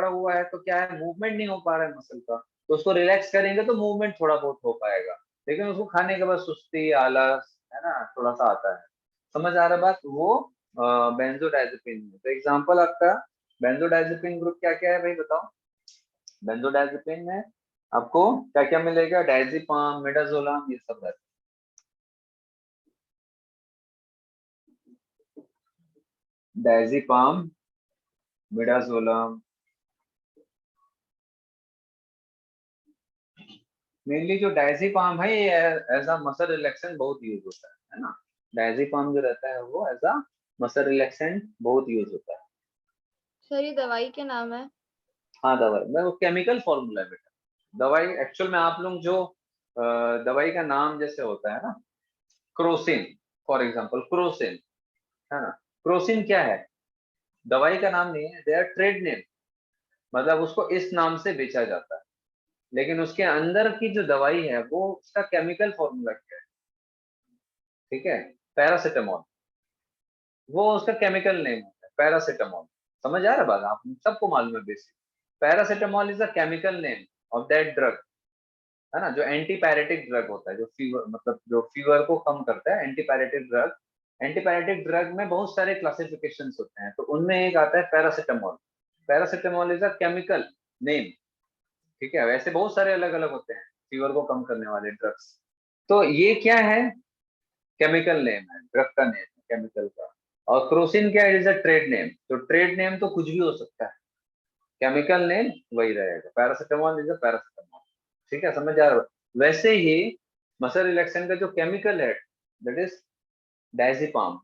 हुआ है, तो क्या है, मूवमेंट नहीं हो पा रहा है मसल का, तो उसको रिलैक्स करेंगे तो मूवमेंट थोड़ा बहुत हो पाएगा, लेकिन उसको खाने के बाद सुस्ती, आलस, है ना, थोड़ा सा आता है। समझ आ रहा है बात? वो बेंजोडाइजेपिन में, तो एग्जांपल आपका बेंजोडाइजेपिन ग्रुप क्या क्या है भाई बताओ? बेंजोडाइजेपिन में आपको क्या क्या मिलेगा? डायजेपाम, मिडाजोलम, ये सब रहता है। डायजेपाम, मिडाजोलम, मेनली जो डायजेपाम है ये एज अ मसल रिलैक्सेंट बहुत यूज होता है ना? डायजेपाम जो रहता है वो एज अ मसल रिलैक्सेंट बहुत यूज होता है। सर ये दवाई के नाम है? हाँ, दवाई में वो केमिकल फॉर्मूला है बेटा। दवाई एक्चुअल में आप लोग जो दवाई का नाम जैसे होता है ना, क्रोसिन, फॉर एग्जांपल क्रोसिन, है ना? क्रोसिन क्या है? दवाई का नाम नहीं है, दे आर ट्रेड नेम, मतलब उसको इस नाम से बेचा जाता है, लेकिन उसके अंदर की जो दवाई है वो उसका केमिकल फॉर्मूला क्या है? ठीक है, पैरासिटामोल, वो उसका केमिकल नेम होता है पैरासिटामोल। समझ आ रहा है बात? आप सबको मालूम है basic. Paracetamol is a chemical name of that drug, है ना, जो एंटीपायरेटिक ड्रग होता है, जो फीवर, मतलब जो फीवर को कम करता है, एंटीपायरेटिक ड्रग। एंटीपायरेटिक ड्रग में बहुत सारे क्लासिफिकेशंस होते हैं, तो उनमें एक आता है paracetamol. Paracetamol is a chemical name, ठीक है, वैसे बहुत सारे अलग अलग होते हैं फीवर को कम करने वाले ड्रग्स। तो ये क्या है? केमिकल नेम है, ड्रग का नेम है केमिकल का। और क्रोसिन क्या है? इज अ ट्रेड नेम, तो ट्रेड नेम तो कुछ भी हो सकता है, केमिकल नेम वही रहेगा, पैरासिटामोल इज अ पैरासिटामोल। ठीक है, समझ आ रहा है? वैसे ही मसल रिलैक्सेंट का जो केमिकल है दैट इज डायजेपाम,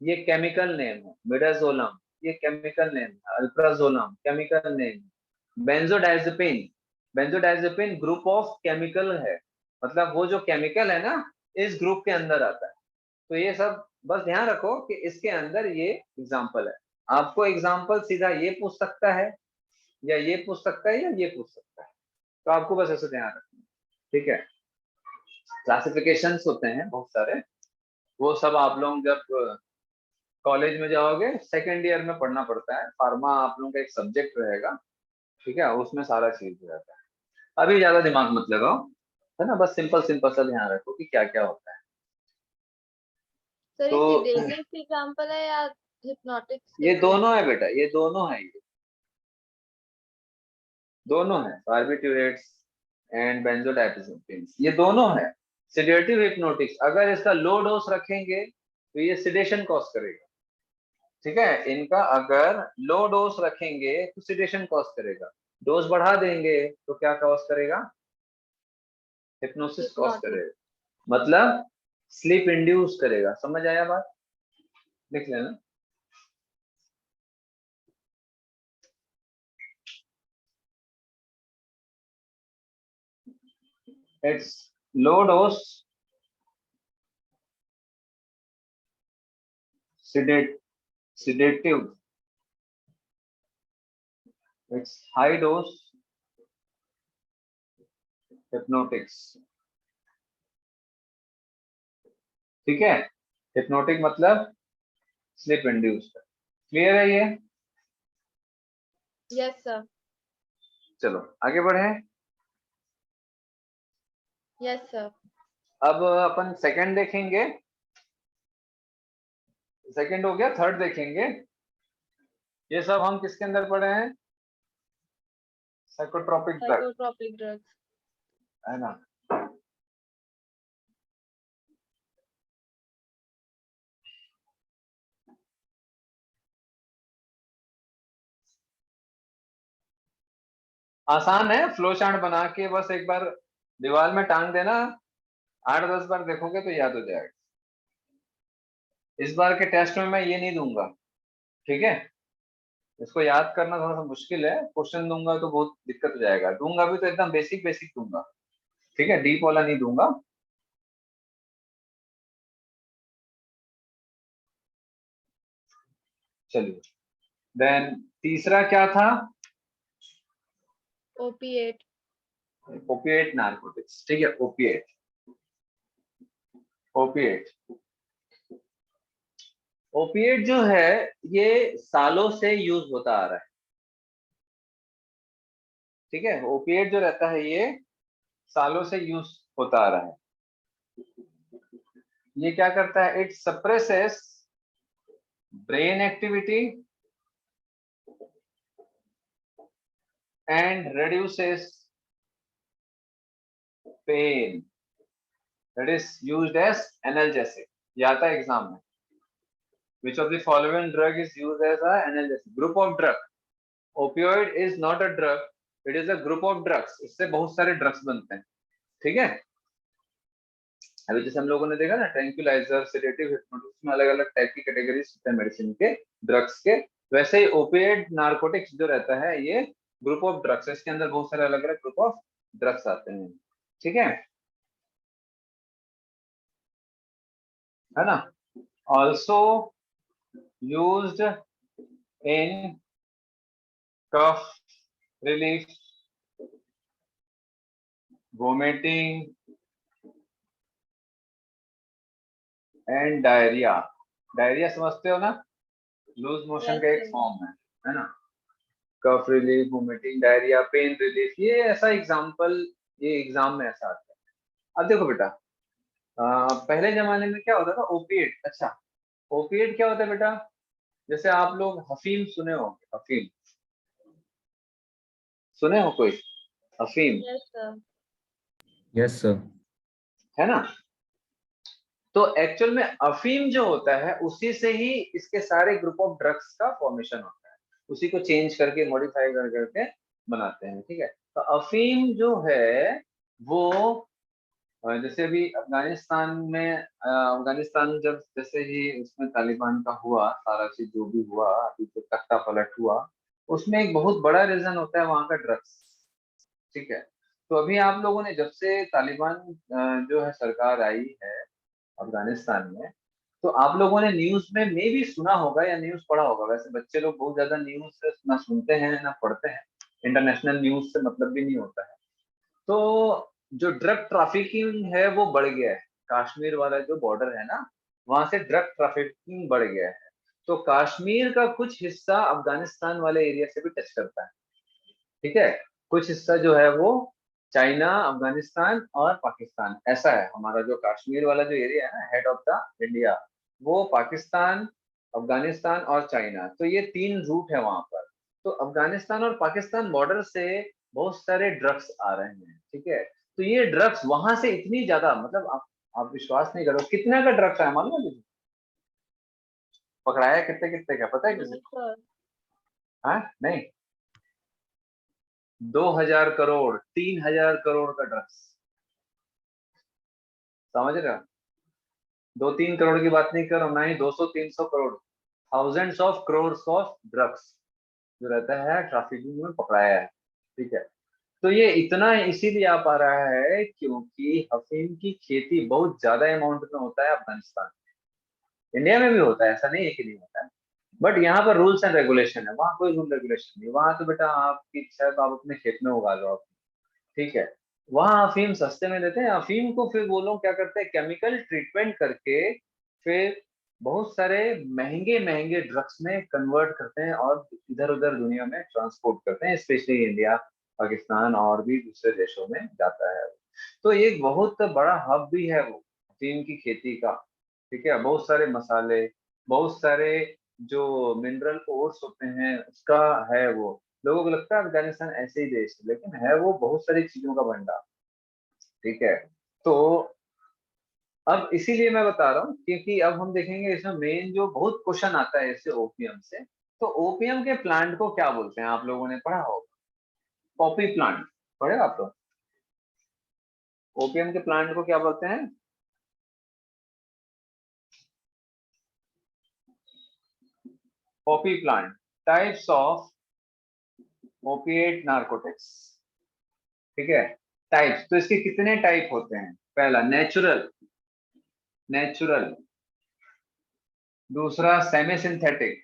ये केमिकल नेम है। मिडाजोलम, ये केमिकल नेम है। अल्प्राजोलम केमिकल नेम है। Benzodiazepine, benzodiazepine group of chemical है, मतलब वो जो केमिकल है ना, इस ग्रुप के अंदर आता है। तो ये सब बस ध्यान रखो कि इसके अंदर ये एग्जाम्पल है। आपको एग्जाम्पल सीधा ये पूछ सकता है, या ये पूछ सकता है, या ये पूछ सकता है, तो आपको बस ऐसे ध्यान रखना। ठीक है, क्लासिफिकेशंस होते हैं बहुत सारे, वो सब आप लोग जब कॉलेज में जाओगे सेकेंड ईयर में पढ़ना पड़ता है। फार्मा आप लोगों का एक सब्जेक्ट रहेगा, ठीक है, उसमें सारा चीज रहता है। अभी ज्यादा दिमाग मत लगाओ, है ना, बस सिंपल सिंपल सा ध्यान रखो कि क्या क्या होता है। सर ये तो सिडेटिव के एग्जांपल है या हिप्नोटिक्स के ये दोनों है एग्जांपल? बेटा, ये दोनों है, ये दोनों है, बार्बिट्यूरेट्स एंड बेंजोडाइजेपिन्स, ये दोनों है। सिडेटिव हिप्नोटिक्स अगर इसका लो डोज रखेंगे तो ये सिडेशन कॉज करेगा, ठीक है, इनका अगर लो डोज रखेंगे तो सिडेशन कॉज करेगा, डोज बढ़ा देंगे तो क्या कॉज करेगा? Hypnosis cause hypnotic. करेगा, मतलब स्लीप इंड्यूस करेगा। समझ आया बात? लिख लेना। It's low dose sedate sedative, it's high dose hypnotics। ठीक है, हिप्नोटिक मतलब स्लीप इंड्यूस्ड। क्लियर है ये? Yes sir. चलो आगे बढ़े। Yes sir. अब अपन सेकंड देखेंगे, सेकंड हो गया, थर्ड देखेंगे। ये सब हम किसके अंदर पढ़े हैं? Psychotropic drug, psychotropic drugs. है ना? आसान है, फ्लो चार्ट बना के बस एक बार दीवार में टांग देना, 8-10 बार देखोगे तो याद हो जाएगा। इस बार के टेस्ट में मैं ये नहीं दूंगा, ठीक है, इसको याद करना थोड़ा सा मुश्किल है, क्वेश्चन दूंगा तो बहुत दिक्कत हो जाएगा, दूंगा भी तो एकदम बेसिक बेसिक दूंगा, ठीक है, डीप वाला नहीं दूंगा। चलिए, देन तीसरा क्या था? ओपिएट। ओपिएट नार्कोटिक्स, ठीक है, ओपिएट। ओपिएट ओपिएट जो है ये सालों से यूज होता आ रहा है, ठीक है। ओपिएट जो रहता है ये सालों से यूज होता आ रहा है। ये क्या करता है? It suppresses brain activity and reduces pain. That is used as analgesic. ये आता है एग्जाम में। Which of the following drug is used as a analgesic? Group of drug. Opioid is not a drug. It is a group of drugs. इससे बहुत सारे ड्रग्स बनते हैं, ठीक है। अभी जैसे हम लोगों ने देखा ना, ट्रैंक्विलाइजर, सेडेटिव, हिप्नोटिक्स में अलग अलग टाइप की कैटेगरीज होते हैं मेडिसिन के, ड्रग्स के। वैसे ही ओपिएट नार्कोटिक्स जो रहता है ये ग्रुप ऑफ ड्रग्स है, इसके अंदर बहुत सारे अलग अलग ग्रुप ऑफ ड्रग्स आते हैं, ठीक है ना। Also used in cough relief, vomiting and diarrhoea. Diarrhoea समझते हो ना, लूज मोशन का एक फॉर्म है ना। Cough relief, vomiting, diarrhoea, pain relief, ये ऐसा एग्जाम्पल, ये एग्जाम में ऐसा आता है। अब देखो बेटा, पहले जमाने में क्या होता था? ओपिएट। अच्छा, ओपिएट क्या होता है बेटा? जैसे आप लोग अफीम सुने हो, अफीम सुने हो कोई? अफीम, यस सर। Yes sir. है ना। तो एक्चुअल में अफीम जो होता है उसी से ही इसके सारे ग्रुप ऑफ ड्रग्स का फॉर्मेशन होता है, उसी को चेंज करके मॉडिफाई कर करके बनाते हैं, ठीक है। तो अफीम जो है वो जैसे अभी अफगानिस्तान में, अफगानिस्तान जब जैसे ही उसमें तालिबान का हुआ, सारा चीज जो भी हुआ, अभी जो तख्ता पलट हुआ, उसमें एक बहुत बड़ा रीजन होता है वहां का ड्रग्स, ठीक है। तो अभी आप लोगों ने जब से तालिबान जो है सरकार आई है अफगानिस्तान में, तो आप लोगों ने न्यूज में भी सुना होगा या न्यूज पढ़ा होगा। वैसे बच्चे लोग बहुत ज्यादा न्यूज से ना सुनते हैं ना पढ़ते हैं, इंटरनेशनल न्यूज से मतलब भी नहीं होता है। तो जो ड्रग ट्रैफिकिंग है वो बढ़ गया है, कश्मीर वाला जो बॉर्डर है ना, वहां से ड्रग ट्रैफिकिंग बढ़ गया है। तो कश्मीर का कुछ हिस्सा अफगानिस्तान वाले एरिया से भी टच करता है, ठीक है। कुछ हिस्सा जो है वो चाइना, अफगानिस्तान और पाकिस्तान, ऐसा है। हमारा जो कश्मीर वाला जो एरिया है ना, हेड ऑफ द इंडिया, वो पाकिस्तान, अफगानिस्तान और चाइना, तो ये तीन रूट है वहां पर। तो अफगानिस्तान और पाकिस्तान बॉर्डर से बहुत सारे ड्रग्स आ रहे हैं, ठीक है। तो ये ड्रग्स वहां से इतनी ज्यादा, मतलब आप विश्वास नहीं करो कितना का ड्रग्स है, मालूम है किसी को? पकड़ाया कितने कितने का, पता है किसी नहीं को? सर। हाँ नहीं, 2,000 करोड़, 3,000 करोड़ का ड्रग्स, समझ रहे हो? 2-3 करोड़ की बात नहीं कर रहा हूं, ना ही 200-300 crore, thousands of crore of drugs जो रहता है ट्रैफिकिंग में पकड़ाया है, ठीक है। तो ये इतना इसीलिए आ पा रहा है क्योंकि अफीम की खेती बहुत ज्यादा अमाउंट में होता है अफगानिस्तान। इंडिया में भी होता है, ऐसा नहीं है कि नहीं होता है, बट यहाँ पर रूल्स एंड रेगुलेशन है, वहाँ कोई रूल रेगुलेशन नहीं। वहाँ तो बेटा आपकी इच्छा है तो आप अपने खेत में उगा लो आप, ठीक है। वहाँ अफीम सस्ते में देते हैं, अफीम को फिर वो लोग क्या करते हैं, केमिकल ट्रीटमेंट करके फिर बहुत सारे महंगे महंगे ड्रग्स में कन्वर्ट करते हैं और इधर उधर दुनिया में ट्रांसपोर्ट करते हैं, स्पेशली इंडिया, पाकिस्तान और भी दूसरे देशों में जाता है। तो एक बहुत बड़ा हब भी है वो अफीम की खेती का, ठीक है। बहुत सारे मसाले, बहुत सारे जो मिनरल ओर्स होते हैं उसका है वो। लोगों को लगता है अफगानिस्तान ऐसे ही देश है, लेकिन है वो बहुत सारी चीजों का भंडार, ठीक है। तो अब इसीलिए मैं बता रहा हूँ क्योंकि अब हम देखेंगे इसमें मेन जो बहुत क्वेश्चन आता है इससे ओपीएम से। तो ओपीएम के प्लांट को क्या बोलते हैं, आप लोगों ने पढ़ा होगा, पॉपी प्लांट, पढ़े आप लोग? ओपीएम के प्लांट को क्या बोलते हैं? Poppy plant. Types of opiate narcotics, ठीक है। टाइप्स, तो इसके कितने टाइप होते हैं? पहला नेचुरल, नेचुरल। दूसरा सेमी सिंथेटिक,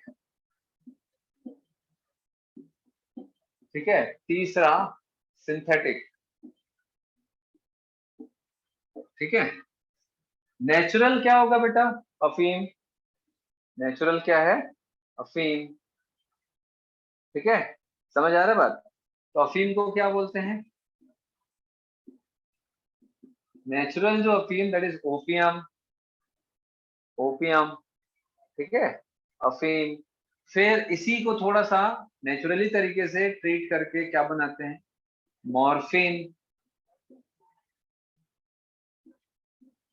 ठीक है। तीसरा सिंथेटिक, ठीक है। नेचुरल क्या होगा बेटा? अफीम। नेचुरल क्या है? अफीम, ठीक है। समझ आ रहा है बात? तो अफीम को क्या बोलते हैं? नेचुरल जो अफीम, दैट इज ओपियम। ओपियम, ठीक है, अफीम। फिर इसी को थोड़ा सा नेचुरली तरीके से ट्रीट करके क्या बनाते हैं? मॉर्फिन,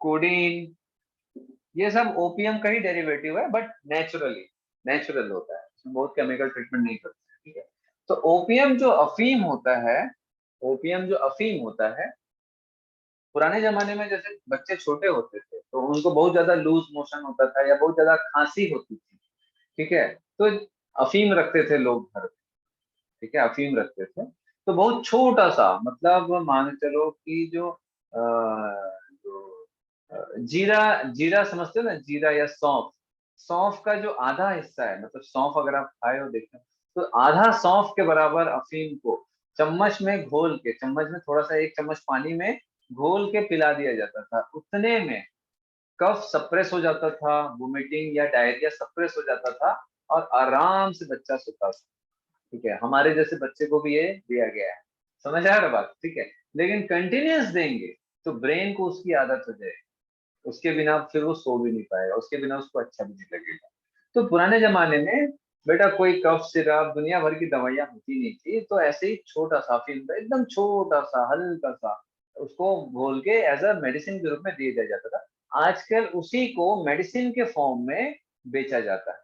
कोडीन, ये सब ओपियम का ही डेरिवेटिव है, बट नेचुरली, नेचुरल होता है, इसमें बहुत केमिकल ट्रीटमेंट नहीं करते हैं, ठीक है। तो ओपियम जो अफीम होता है, ओपियम जो अफीम होता है, पुराने जमाने में जैसे बच्चे छोटे होते थे तो उनको बहुत ज्यादा लूज मोशन होता था या बहुत ज्यादा खांसी होती थी, ठीक है, तो अफीम रखते थे लोग घर पे, ठीक है, अफीम रखते थे। तो बहुत छोटा सा, मतलब मान के चलो कि जो जीरा, जीरा समझते हो ना, जीरा या सौंफ, सौंफ का जो आधा हिस्सा है, मतलब सौंफ अगर आप खाए हो देखें तो आधा सौंफ के बराबर अफीम को चम्मच में घोल के, चम्मच में थोड़ा सा, एक चम्मच पानी में घोल के पिला दिया जाता था। उतने में कफ सप्रेस हो जाता था, वोमिटिंग या डायरिया सप्रेस हो जाता था, और आराम से बच्चा सोता था, ठीक है। हमारे जैसे बच्चे को भी ये दिया गया है, समझ आ रहा बात, ठीक है। लेकिन कंटिन्यूस देंगे तो ब्रेन को उसकी आदत हो जाएगी, उसके बिना फिर वो सो भी नहीं पाएगा, उसके बिना उसको अच्छा भी नहीं लगेगा। तो पुराने जमाने में बेटा कोई कफ सिरप, दुनिया भर की दवाइयां होती नहीं थी, तो ऐसे ही छोटा सा फील, एकदम छोटा सा हल्का सा, उसको घोल के एज अ मेडिसिन के रूप में दे दिया जाता था। आजकल उसी को मेडिसिन के फॉर्म में बेचा जाता है,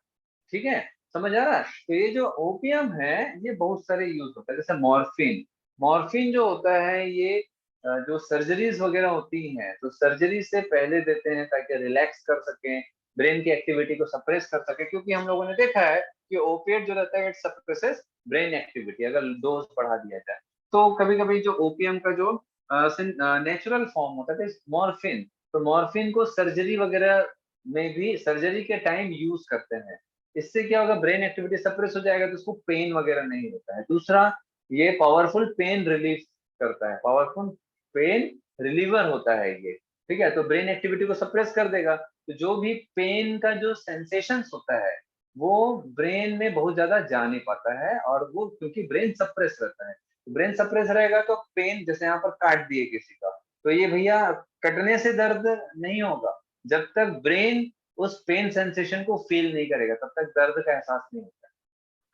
ठीक है। समझ आ रहा है? तो ये जो ओपियम है ये बहुत सारे यूज होता है, जैसे मॉर्फिन। मॉर्फिन जो होता है ये जो सर्जरीज वगैरह होती हैं तो सर्जरी से पहले देते हैं ताकि रिलैक्स कर सकें, ब्रेन की एक्टिविटी को सप्रेस कर सके, क्योंकि हम लोगों ने देखा है कि ओपिएट जो रहता है इट सप्रेसेस ब्रेन एक्टिविटी, अगर डोज बढ़ा दिया जाए। तो कभी कभी जो ओपियम का जो नेचुरल फॉर्म होता है मॉर्फिन, तो मॉर्फिन को सर्जरी वगैरह में भी, सर्जरी के टाइम यूज करते हैं। इससे क्या होगा? ब्रेन एक्टिविटी सप्रेस हो जाएगा तो उसको पेन वगैरह नहीं होता है। दूसरा, ये पावरफुल पेन रिलीफ करता है, पावरफुल पेन रिलीवर होता है ये, ठीक है। तो ब्रेन एक्टिविटी को सप्रेस कर देगा, तो जो भी पेन का जो सेंसेशंस होता है वो ब्रेन में बहुत ज्यादा जा नहीं पाता है, और वो क्योंकि ब्रेन सप्रेस रहता है, ब्रेन सप्रेस रहेगा तो पेन, जैसे यहाँ पर काट दिए किसी का, तो ये भैया कटने से दर्द नहीं होगा, जब तक ब्रेन उस पेन सेंसेशन को फील नहीं करेगा तब तक दर्द का एहसास नहीं होता।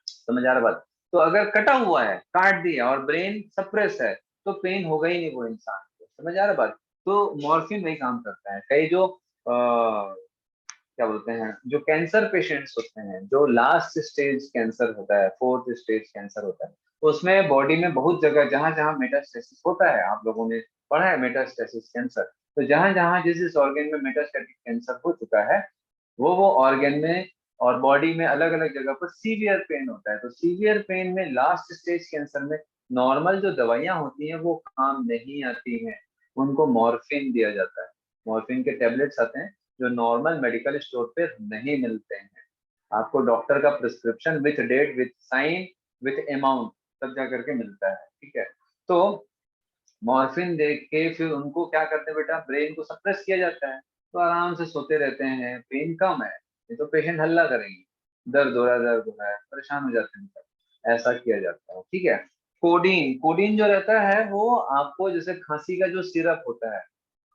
समझ आ रहा बात? तो अगर कटा हुआ है, काट दिया और ब्रेन सप्रेस है, तो पेन होगा ही नहीं वो इंसान को। समझ आ रहा बात? तो मॉर्फिन वही काम करता है। कई जो क्या बोलते हैं, जो कैंसर पेशेंट्स होते हैं, जो लास्ट स्टेज कैंसर होता है, फोर्थ स्टेज कैंसर होता है, उसमें बॉडी में बहुत जगह, जहां जहां मेटास्टेसिस होता है, आप लोगों ने पढ़ा है मेटास्टेसिस कैंसर, तो जहां जहां जिस जिस ऑर्गन में मेटास्टेटिक कैंसर हो चुका है, वो ऑर्गन में और बॉडी में अलग अलग जगह पर सीवियर पेन होता है। तो सीवियर पेन में, लास्ट स्टेज कैंसर में, नॉर्मल जो दवाइयां होती हैं वो काम नहीं आती हैं, उनको मॉर्फिन दिया जाता है। मॉर्फिन के टेबलेट्स आते हैं जो नॉर्मल मेडिकल स्टोर पे नहीं मिलते हैं, आपको डॉक्टर का prescription with date, with sign, with amount तब जा करके मिलता है, ठीक है। तो मॉर्फिन दे के फिर उनको क्या करते हैं बेटा, ब्रेन को सप्रेस किया जाता है, तो आराम से सोते रहते हैं, पेन कम है। ये तो पेशेंट हल्ला करेंगे, दर्द हो रहा है, परेशान हो जाते हैं, ऐसा किया जाता है, ठीक है। कोडीन, कोडीन जो रहता है वो आपको, जैसे खांसी का जो सिरप होता है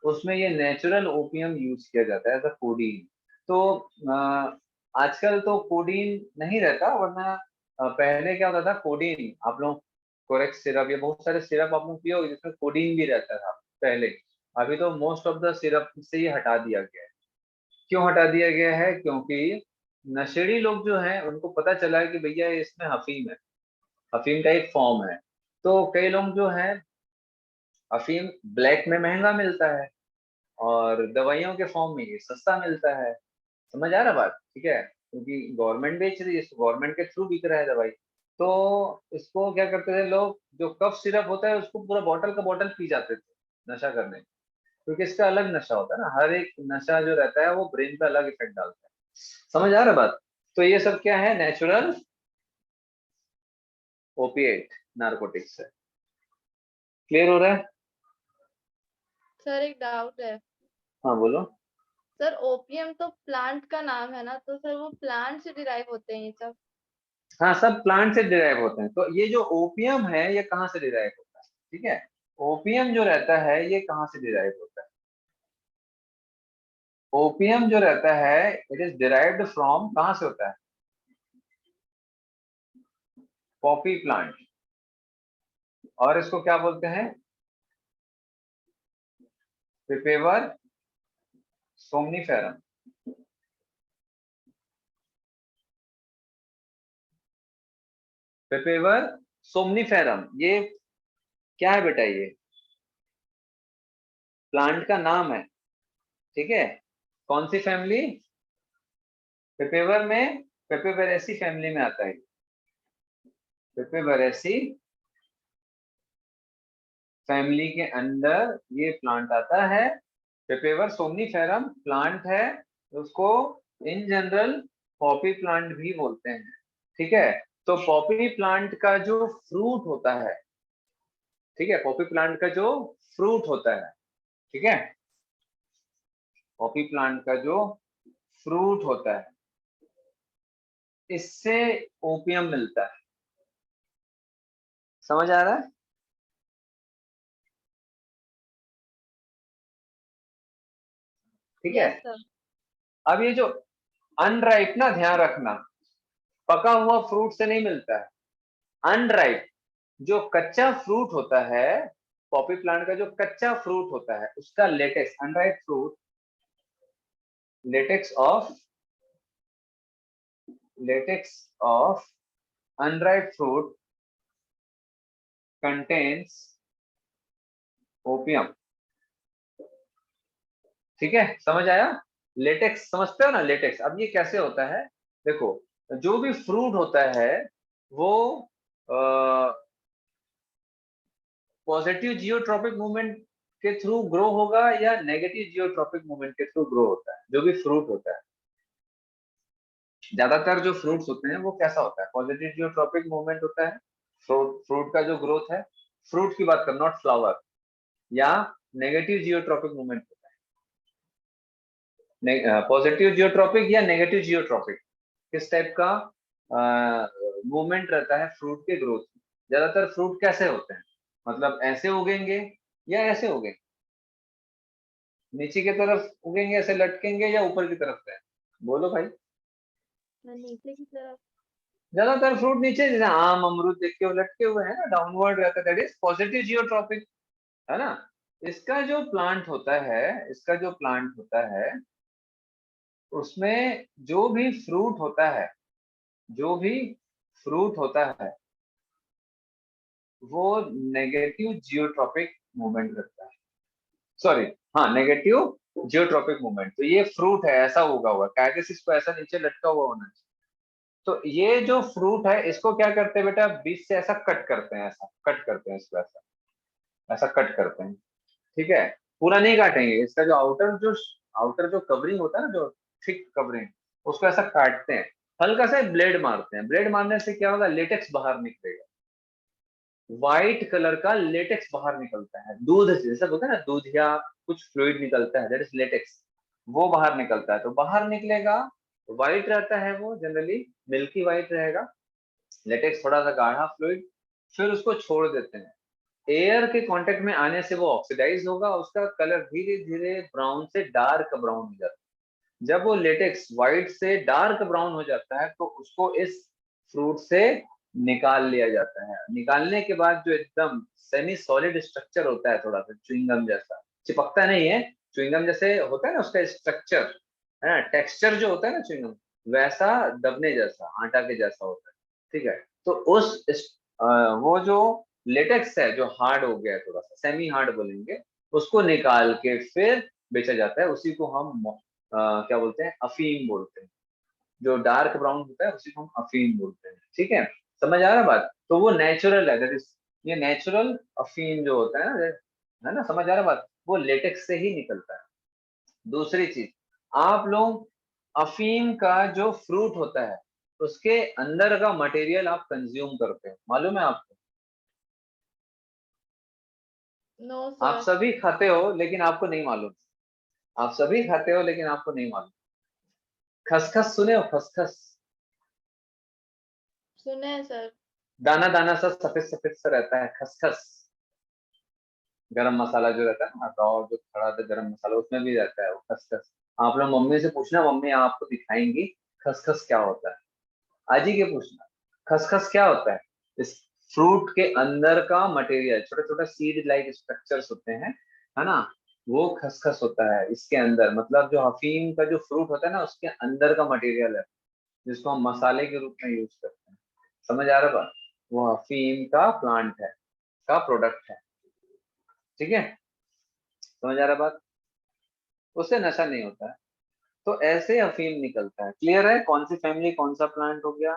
उसमें ये नेचुरल ओपियम यूज किया जाता है एज अ कोडीन। तो आजकल तो कोडीन नहीं रहता, वरना पहले क्या होता था, कोडीन, आप लोग कोरेक्स सिरप, ये बहुत सारे सिरप आप लोग पिए होंगे जिसमें कोडीन भी रहता था पहले। अभी तो मोस्ट ऑफ द सिरप से ये हटा दिया गया है। क्यों हटा दिया गया है? क्योंकि नशेड़ी लोग जो हैं उनको पता चला है कि भैया ये इसमें अफीम है, अफीम का एक फॉर्म है। तो कई लोग जो हैं, अफीम ब्लैक में महंगा मिलता है और दवाइयों के फॉर्म में ये सस्ता मिलता है। समझ आ रहा बात? ठीक है, क्योंकि गवर्नमेंट बेच रही है, गवर्नमेंट के थ्रू बिक रहा है दवाई। तो इसको क्या करते थे लोग, जो कफ सिरप होता है उसको पूरा बॉटल का बॉटल पी जाते थे नशा करने, क्योंकि इसका अलग नशा होता है ना, हर एक नशा जो रहता है वो ब्रेन पे अलग इफेक्ट डालता है। समझ आ रहा बात? तो ये सब क्या है? नेचुरल ओपिएट, नार्कोटिक्स है। क्लियर हो रहा है? सर एक डाउट है। हाँ बोलो। सर ओपियम तो प्लांट का नाम है ना, तो सर वो प्लांट से डिराइव होते हैं ये सब? हाँ, सब प्लांट से डिराइव होते हैं। तो ये जो ओपियम है ये कहाँ से डिराइव होता है? ठीक है, ओपियम जो रहता है ये कहाँ से डिराइव होता है? ओपियम जो रहता है इट इज डिराइव्ड फ्रॉम, कहाँ से होता है? Poppy plant. और इसको क्या बोलते हैं? पिपेवर सोमनीफेरम। पिपेवर सोमनीफेरम, ये क्या है बेटा? ये प्लांट का नाम है, ठीक है। कौन सी फैमिली? पिपेवर में, पेपेबेरेसी फैमिली में आता है। पेपेबेरेसी फैमिली के अंदर ये प्लांट आता है। पेपेवर सोमनीफेरम प्लांट है, उसको इन जनरल पॉपी प्लांट भी बोलते हैं, ठीक है। तो पॉपी प्लांट का जो फ्रूट होता है, ठीक है, पॉपी प्लांट का जो फ्रूट होता है, ठीक है, पॉपी प्लांट का जो फ्रूट होता है, इससे ओपियम मिलता है। समझ आ रहा है? ठीक है। Yes sir. अब ये जो अनराइप, ना ध्यान रखना, पका हुआ फ्रूट से नहीं मिलता है। अनराइप, जो कच्चा फ्रूट होता है, पॉपी प्लांट का जो कच्चा फ्रूट होता है उसका latex, unripe fruit, latex of unripe fruit contains opium. ठीक है, समझ आया? लेटेक्स समझते हो ना, लेटेक्स। अब ये कैसे होता है? देखो, जो भी फ्रूट होता है वो पॉजिटिव जियोट्रॉपिक मूवमेंट के थ्रू ग्रो होगा या नेगेटिव जियोट्रॉपिक मूवमेंट के थ्रू ग्रो होता है? जो भी फ्रूट होता है, ज्यादातर जो फ्रूट्स होते हैं वो कैसा होता है? पॉजिटिव जियोट्रॉपिक मूवमेंट होता है। फ्रूट का जो ग्रोथ है, फ्रूट की बात कर, नॉट फ्लावर, या नेगेटिव जियोट्रॉपिक मूवमेंट होता है? पॉजिटिव जियोट्रॉपिक या नेगेटिव जियोट्रॉपिक, किस टाइप का मूवमेंट रहता है फ्रूट के ग्रोथ में? ज्यादातर फ्रूट कैसे होते हैं? मतलब ऐसे उगेंगे या ऐसे उगेंगे? नीचे की तरफ उगेंगे, ऐसे लटकेंगे, या ऊपर की तरफ से? बोलो भाई। नीचे की तरफ। ज्यादातर फ्रूट नीचे, जैसे आम अमरूद देख के वो लटके हुए हैं ना, डाउनवर्ड रहता है, दैट इज पॉजिटिव जियोट्रॉपिक, है ना। इसका जो प्लांट होता है, इसका जो प्लांट होता है उसमें जो भी फ्रूट होता है, जो भी फ्रूट होता है वो नेगेटिव जियोट्रॉपिक मूवमेंट करता है। सॉरी, हाँ, नेगेटिव जियोट्रॉपिक मूवमेंट। तो ये फ्रूट है, ऐसा उगा हुआ, कैकेसिस को ऐसा नीचे लटका हुआ होना चाहिए। तो ये जो फ्रूट है इसको क्या करते हैं बेटा? बीच से ऐसा कट करते हैं, ऐसा कट करते हैं इसको, ऐसा ऐसा कट करते हैं, ठीक है। पूरा नहीं काटेंगे, इसका जो आउटर जो कवरिंग होता है ना, जो थिक कवरिंग, उसको ऐसा काटते हैं, हल्का सा ब्लेड मारते हैं। ब्लेड मारने से क्या होगा? लेटेक्स बाहर निकलेगा, व्हाइट कलर का लेटेक्स बाहर निकलता है। दूध जैसा होता है ना, दूध या कुछ फ्लूइड निकलता है, दैट इज लेटेक्स, वो बाहर निकलता है। तो बाहर निकलेगा, व्हाइट रहता है वो, जनरली मिल्की व्हाइट रहेगा, लेटेक्स थोड़ा सा गाढ़ा फ्लूइड। फिर उसको छोड़ देते हैं, एयर के कांटेक्ट में आने से वो ऑक्सीडाइज होगा, उसका कलर धीरे धीरे ब्राउन से डार्क ब्राउन हो जाता है। जब वो लेटेक्स व्हाइट से डार्क ब्राउन हो जाता है तो उसको इस फ्रूट से निकाल लिया जाता है। निकालने के बाद जो एकदम सेमी सॉलिड स्ट्रक्चर होता है, थोड़ा सा च्युइंगम जैसा, चिपकता नहीं है, च्युइंगम जैसे होता है ना उसका स्ट्रक्चर, है ना, टेक्सचर जो होता है ना च्युइंगम, वैसा दबने जैसा, आटा के जैसा होता है, ठीक है। तो वो जो लेटेक्स है जो हार्ड हो गया है, थोड़ा सा सेमी हार्ड बोलेंगे, उसको निकाल के फिर बेचा जाता है। उसी को हम क्या बोलते हैं? अफीम बोलते हैं। जो डार्क ब्राउन होता है उसी को हम अफीम बोलते हैं, ठीक है। समझ आ रहा बात? तो वो नेचुरल है, दैट इज, ये नेचुरल अफीम जो होता है ना, है ना, समझ आ रहा बात? वो लेटेक्स से ही निकलता है। दूसरी चीज, आप लोग अफीम का जो फ्रूट होता है उसके अंदर का मटेरियल आप कंज्यूम करते हो, मालूम है आपको? नो आप सर। सभी खाते हो लेकिन आपको नहीं मालूम। आप सभी खाते हो लेकिन आपको नहीं मालूम। खसखस सुने हो? खसखस, सुने हैं सर। दाना दाना सा सफेद सफेद सा रहता है, खसखस। गरम मसाला जो रहता है ना, रॉ जो खड़ा होता है गरम मसाला, उसमें भी रहता है वो खसखस। आप लोग मम्मी से पूछना, मम्मी आपको दिखाएंगी खसखस क्या होता है। आज ही के पूछना खसखस क्या होता है। इस फ्रूट के अंदर का मटेरियल, छोटे छोटे सीड लाइक स्ट्रक्चर्स होते हैं, है ना, वो खसखस होता है इसके अंदर। मतलब जो अफीम का जो फ्रूट होता है ना, उसके अंदर का मटेरियल है, जिसको हम मसाले के रूप में यूज करते हैं। समझ आ रहा बात? वो अफीम का प्लांट है, का प्रोडक्ट है। ठीक है, समझ आ रहा बात? उससे नशा नहीं होता है। तो ऐसे अफीम निकलता है। क्लियर है कौन सी फैमिली कौन सा प्लांट हो गया?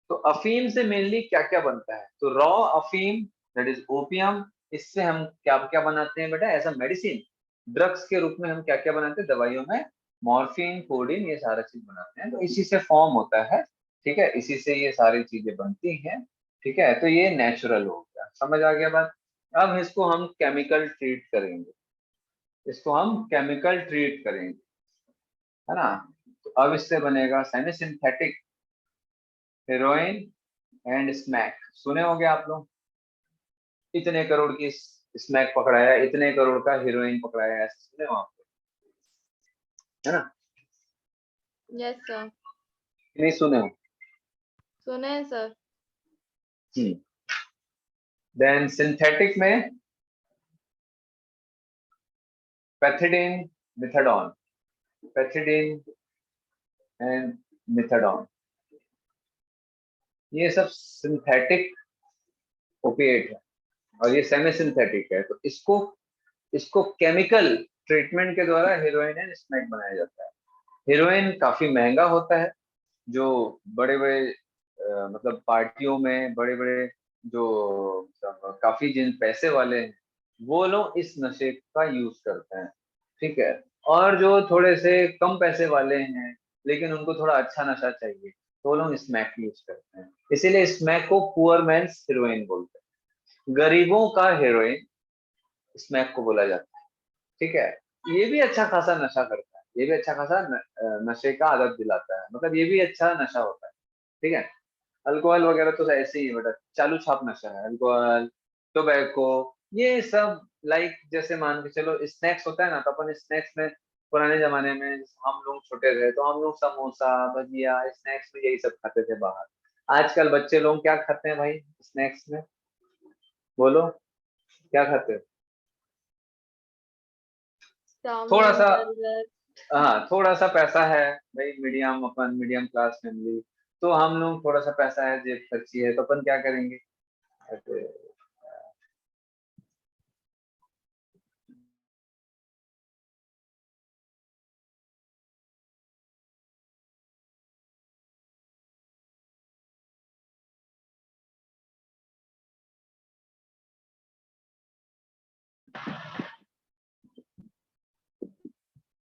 तो अफीम से मेनली क्या क्या बनता है? तो रॉ अफीम, दैट इज ओपियम, इससे हम क्या क्या बनाते हैं बेटा? ऐसा मेडिसिन, ड्रग्स के रूप में हम क्या क्या बनाते हैं दवाइयों में? मॉर्फिन, कोडीन, ये सारा चीज बनाते हैं। तो इसी से फॉर्म होता है। ठीक है, इसी से ये सारी चीजें बनती हैं। ठीक है, तो ये नेचुरल हो गया। समझ आ गया बात? अब इसको हम केमिकल ट्रीट करेंगे। इसको हम केमिकल ट्रीट करेंगे, है ना। तो अब इससे बनेगा semi synthetic heroin and smack. सुने होंगे आप लोग, इतने करोड़ की स्मैक पकड़ाया, इतने करोड़ का हीरोइन पकड़ाया, ऐसे सुने हो आप? है ना? Yes sir. कि नहीं सुने हो? सुने हैं सर। देन सिंथेटिक में पैथिडीन, मिथाडोन, पैथिडीन एंड मिथाडोन, ये सब सिंथेटिक ओपिएट है। और ये सेमी सिंथेटिक है। तो इसको इसको केमिकल ट्रीटमेंट के द्वारा हेरोइन एंड स्मैक बनाया जाता है। हेरोइन काफी महंगा होता है। जो बड़े बड़े मतलब पार्टियों में बड़े बड़े जो मतलब काफी जिन पैसे वाले हैं, वो लोग इस नशे का यूज करते हैं। ठीक है। और जो थोड़े से कम पैसे वाले हैं, लेकिन उनको थोड़ा अच्छा नशा चाहिए, तो वो लोग स्मैक यूज करते हैं। इसीलिए स्मैक को पुअर मैन्स हीरोइन बोलते हैं। गरीबों का हीरोइन स्मैक को बोला जाता है। ठीक है। ये भी अच्छा खासा नशा करता है, ये भी अच्छा खासा नशे का आदत दिलाता है, मतलब ये भी अच्छा नशा होता है। ठीक है। अल्कोहल वगैरह तो ऐसे ही है बेटा, चालू छाप नशा है अल्कोहल, टोबैको, ये सब। लाइक जैसे मान के चलो स्नैक्स होता है ना, तो अपन स्नैक्स में पुराने जमाने में हम लोग छोटे थे तो हम लोग समोसा भजिया स्नैक्स में यही सब खाते थे बाहर। आजकल बच्चे लोग क्या खाते हैं भाई स्नैक्स में? बोलो, क्या खाते हैं? थोड़ा चाउमीन, सा, बर्गर। हाँ थोड़ा सा पैसा है भाई, मीडियम, अपन मीडियम क्लास फैमिली, तो हम लोग थोड़ा सा पैसा है, जेब खर्ची है, तो अपन क्या करेंगे? अरे,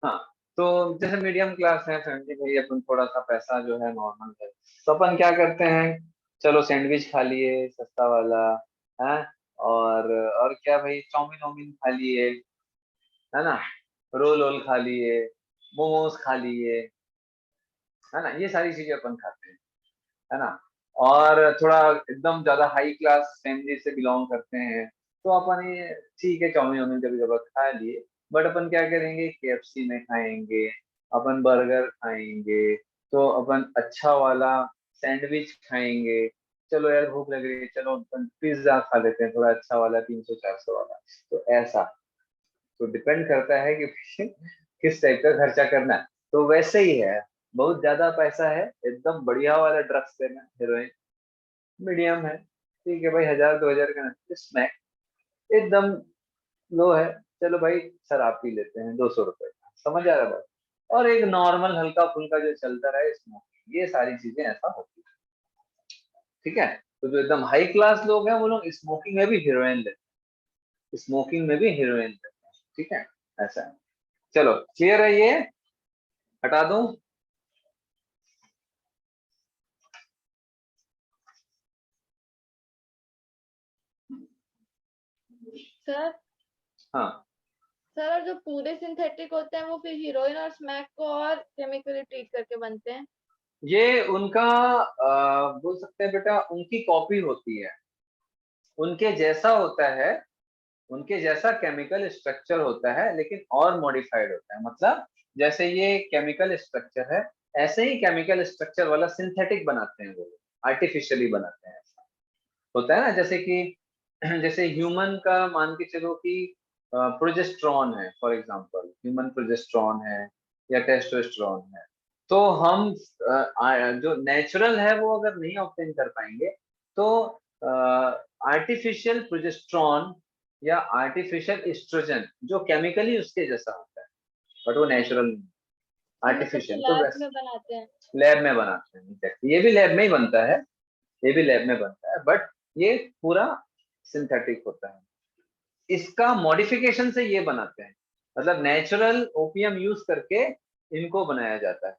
हाँ, तो जैसे मीडियम क्लास है फैमिली भाई, अपन थोड़ा सा पैसा जो है नॉर्मल है, तो अपन क्या करते हैं? चलो सैंडविच खा लिए सस्ता वाला, है, और क्या भाई, चाउमीन वाउमीन खा लिए, है ना, रोल वोल खा लिए, मोमोज खा लिए, है ना, ये सारी चीजें अपन खाते हैं, है ना। और थोड़ा एकदम ज्यादा हाई क्लास फैमिली से बिलोंग करते हैं, तो अपन ये ठीक है चाउमीन वाउमीन कभी कभार खा लिए, बट अपन क्या करेंगे? केएफसी में खाएंगे, अपन बर्गर खाएंगे, तो अपन अच्छा वाला सैंडविच खाएंगे। चलो यार भूख लग रही है, चलो अपन पिज्जा खा लेते हैं थोड़ा अच्छा वाला 300 400 वाला। तो ऐसा, तो डिपेंड करता है कि किस टाइप का खर्चा करना है। तो वैसे ही है, बहुत ज्यादा पैसा है एकदम बढ़िया वाला ड्रग्स लेना हेरोइन, मीडियम है ठीक है भाई 1000 2000 का स्मैक, एकदम लो है, चलो भाई शराब पी लेते हैं 200 रुपए का। समझ आ रहा है बात? और एक नॉर्मल हल्का फुल्का जो चलता रहे स्मोकिंग, ये सारी चीजें ऐसा होती है। ठीक है। तो जो एकदम हाई क्लास लोग हैं वो लोग स्मोकिंग में भी हीरोइन लेते हैं, स्मोकिंग में भी हीरोइन लेते हैं। ठीक है, ऐसा है। चलो क्लियर है ये? हटा दूं? सर हाँ, सर और जो पूरे सिंथेटिक होते हैं वो फिर हीरोइन और स्मैक को और केमिकली ट्रीट करके बनते हैं। ये उनका बोल सकते हैं बेटा, उनकी कॉपी होती है, उनके जैसा होता है, उनके जैसा केमिकल स्ट्रक्चर होता है, लेकिन और मॉडिफाइड होता है। मतलब जैसे ये केमिकल स्ट्रक्चर है, ऐसे ही केमिकल स्ट्रक्चर वाला सिंथेटिक बनाते हैं वो, आर्टिफिशियली बनाते हैं। ऐसा होता है ना, जैसे कि जैसे ह्यूमन का मान के चलो कि प्रोजेस्ट्रॉन है, फॉर एग्जांपल ह्यूमन प्रोजेस्ट्रॉन है या टेस्टोस्टेरोन है, तो हम जो नेचुरल है वो अगर नहीं ऑब्टेन कर पाएंगे, तो आर्टिफिशियल प्रोजेस्ट्रॉन या आर्टिफिशियल एस्ट्रोजन जो केमिकली उसके जैसा होता है, बट वो नेचुरल नहीं, हम ये सब तो आर्टिफिशियल, तो लैब वैसे में बनाते हैं। लैब में बनाते हैं। exactly। ये भी लैब में ही बनता है, ये भी लैब में बनता है, बट ये पूरा सिंथेटिक होता है। इसका मॉडिफिकेशन से ये बनाते हैं, मतलब नेचुरल ओपियम यूज करके इनको बनाया जाता है,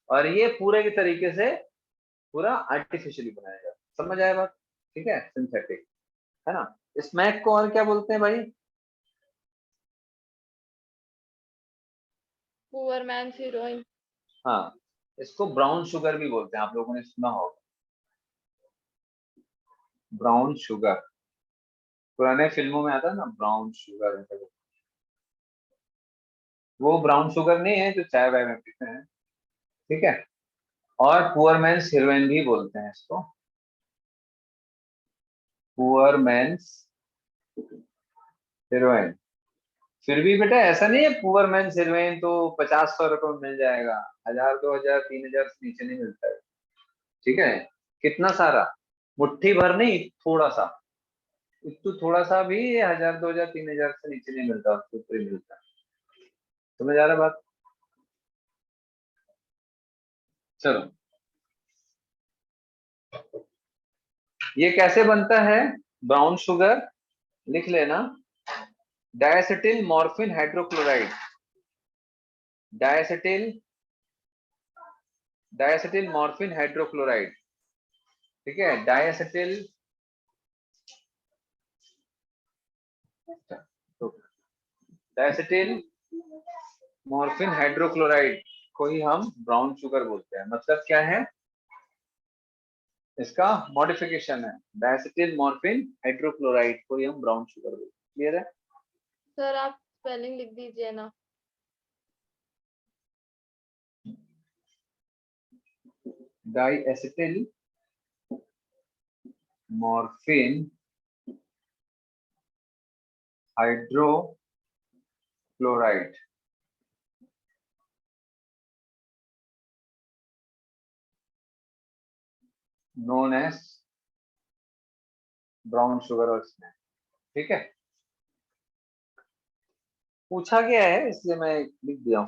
और ये पूरे के तरीके से पूरा आर्टिफिशियली बनाया जाता है। समझ आया बात? ठीक है, सिंथेटिक है ना। स्मैक को और क्या बोलते हैं भाई? Poor man's heroin. हाँ, इसको ब्राउन शुगर भी बोलते हैं, आप लोगों ने सुना होगा, ब्राउन शुगर। पुराने फिल्मों में आता है ना ब्राउन शुगर, वो ब्राउन शुगर नहीं है जो चाय वाय में पीते हैं। ठीक है। और पुअर मैन्स हीरोइन भी बोलते हैं इसको, पुअर मैन्स हीरोइन। फिर भी बेटा ऐसा नहीं है पुअर मैन्स हीरोइन तो 50-100 रुपए में मिल जाएगा, 1000, 2000, 3000 से नीचे नहीं मिलता है। ठीक है। कितना सारा, मुट्ठी भर नहीं, थोड़ा सा, तो थोड़ा सा भी 1000, 2000, 3000 से नीचे नहीं मिलता, उससे ऊपर ही मिलता है। समझ आ रहा बात? चलो, ये कैसे बनता है ब्राउन शुगर? लिख लेना, डायसेटिल मॉर्फिन हाइड्रोक्लोराइड, डायसेटिल डायसेटिल मॉर्फिन हाइड्रोक्लोराइड। ठीक है, डायसेटिल, डायसेटिल मॉर्फिन हाइड्रोक्लोराइड को ही हम ब्राउन शुगर बोलते हैं। मतलब क्या है, इसका मॉडिफिकेशन है, डायसेटिल मॉर्फिन हाइड्रोक्लोराइड को ही हम ब्राउन शुगर बोलते हैं। क्लियर है? सर आप स्पेलिंग लिख दीजिए ना। Diacetyl morphine hydrochloride, known as brown sugar और स्नैक। ठीक है, पूछा गया है इसलिए मैं लिख दिया हूं।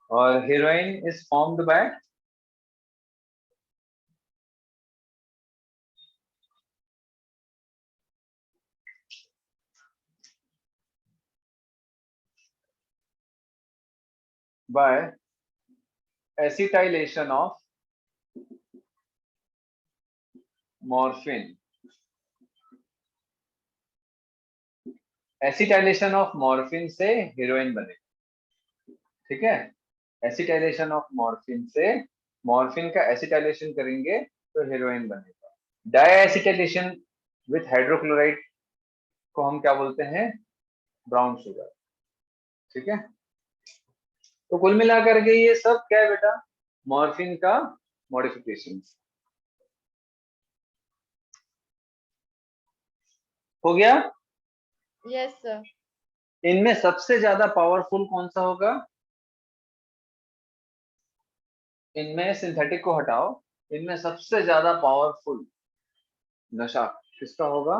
और heroine is formed by acetylation of morphine, acetylation of morphine से हीरोइन बने। ठीक है, एसिटाइलेशन ऑफ मॉर्फिन से, मॉर्फिन का एसिटाइलेशन करेंगे तो हीरोइन बनेगा। डायएसिटाइलेशन विथ हाइड्रोक्लोराइड को हम क्या बोलते हैं? Brown sugar. ठीक है, तो कुल मिलाकर के ये सब क्या है बेटा? मॉर्फिन का मॉडिफिकेशन। हो गया? Yes sir. इनमें सबसे ज्यादा पावरफुल कौन सा होगा? इनमें सिंथेटिक को हटाओ, इनमें सबसे ज्यादा पावरफुल नशा किसका होगा?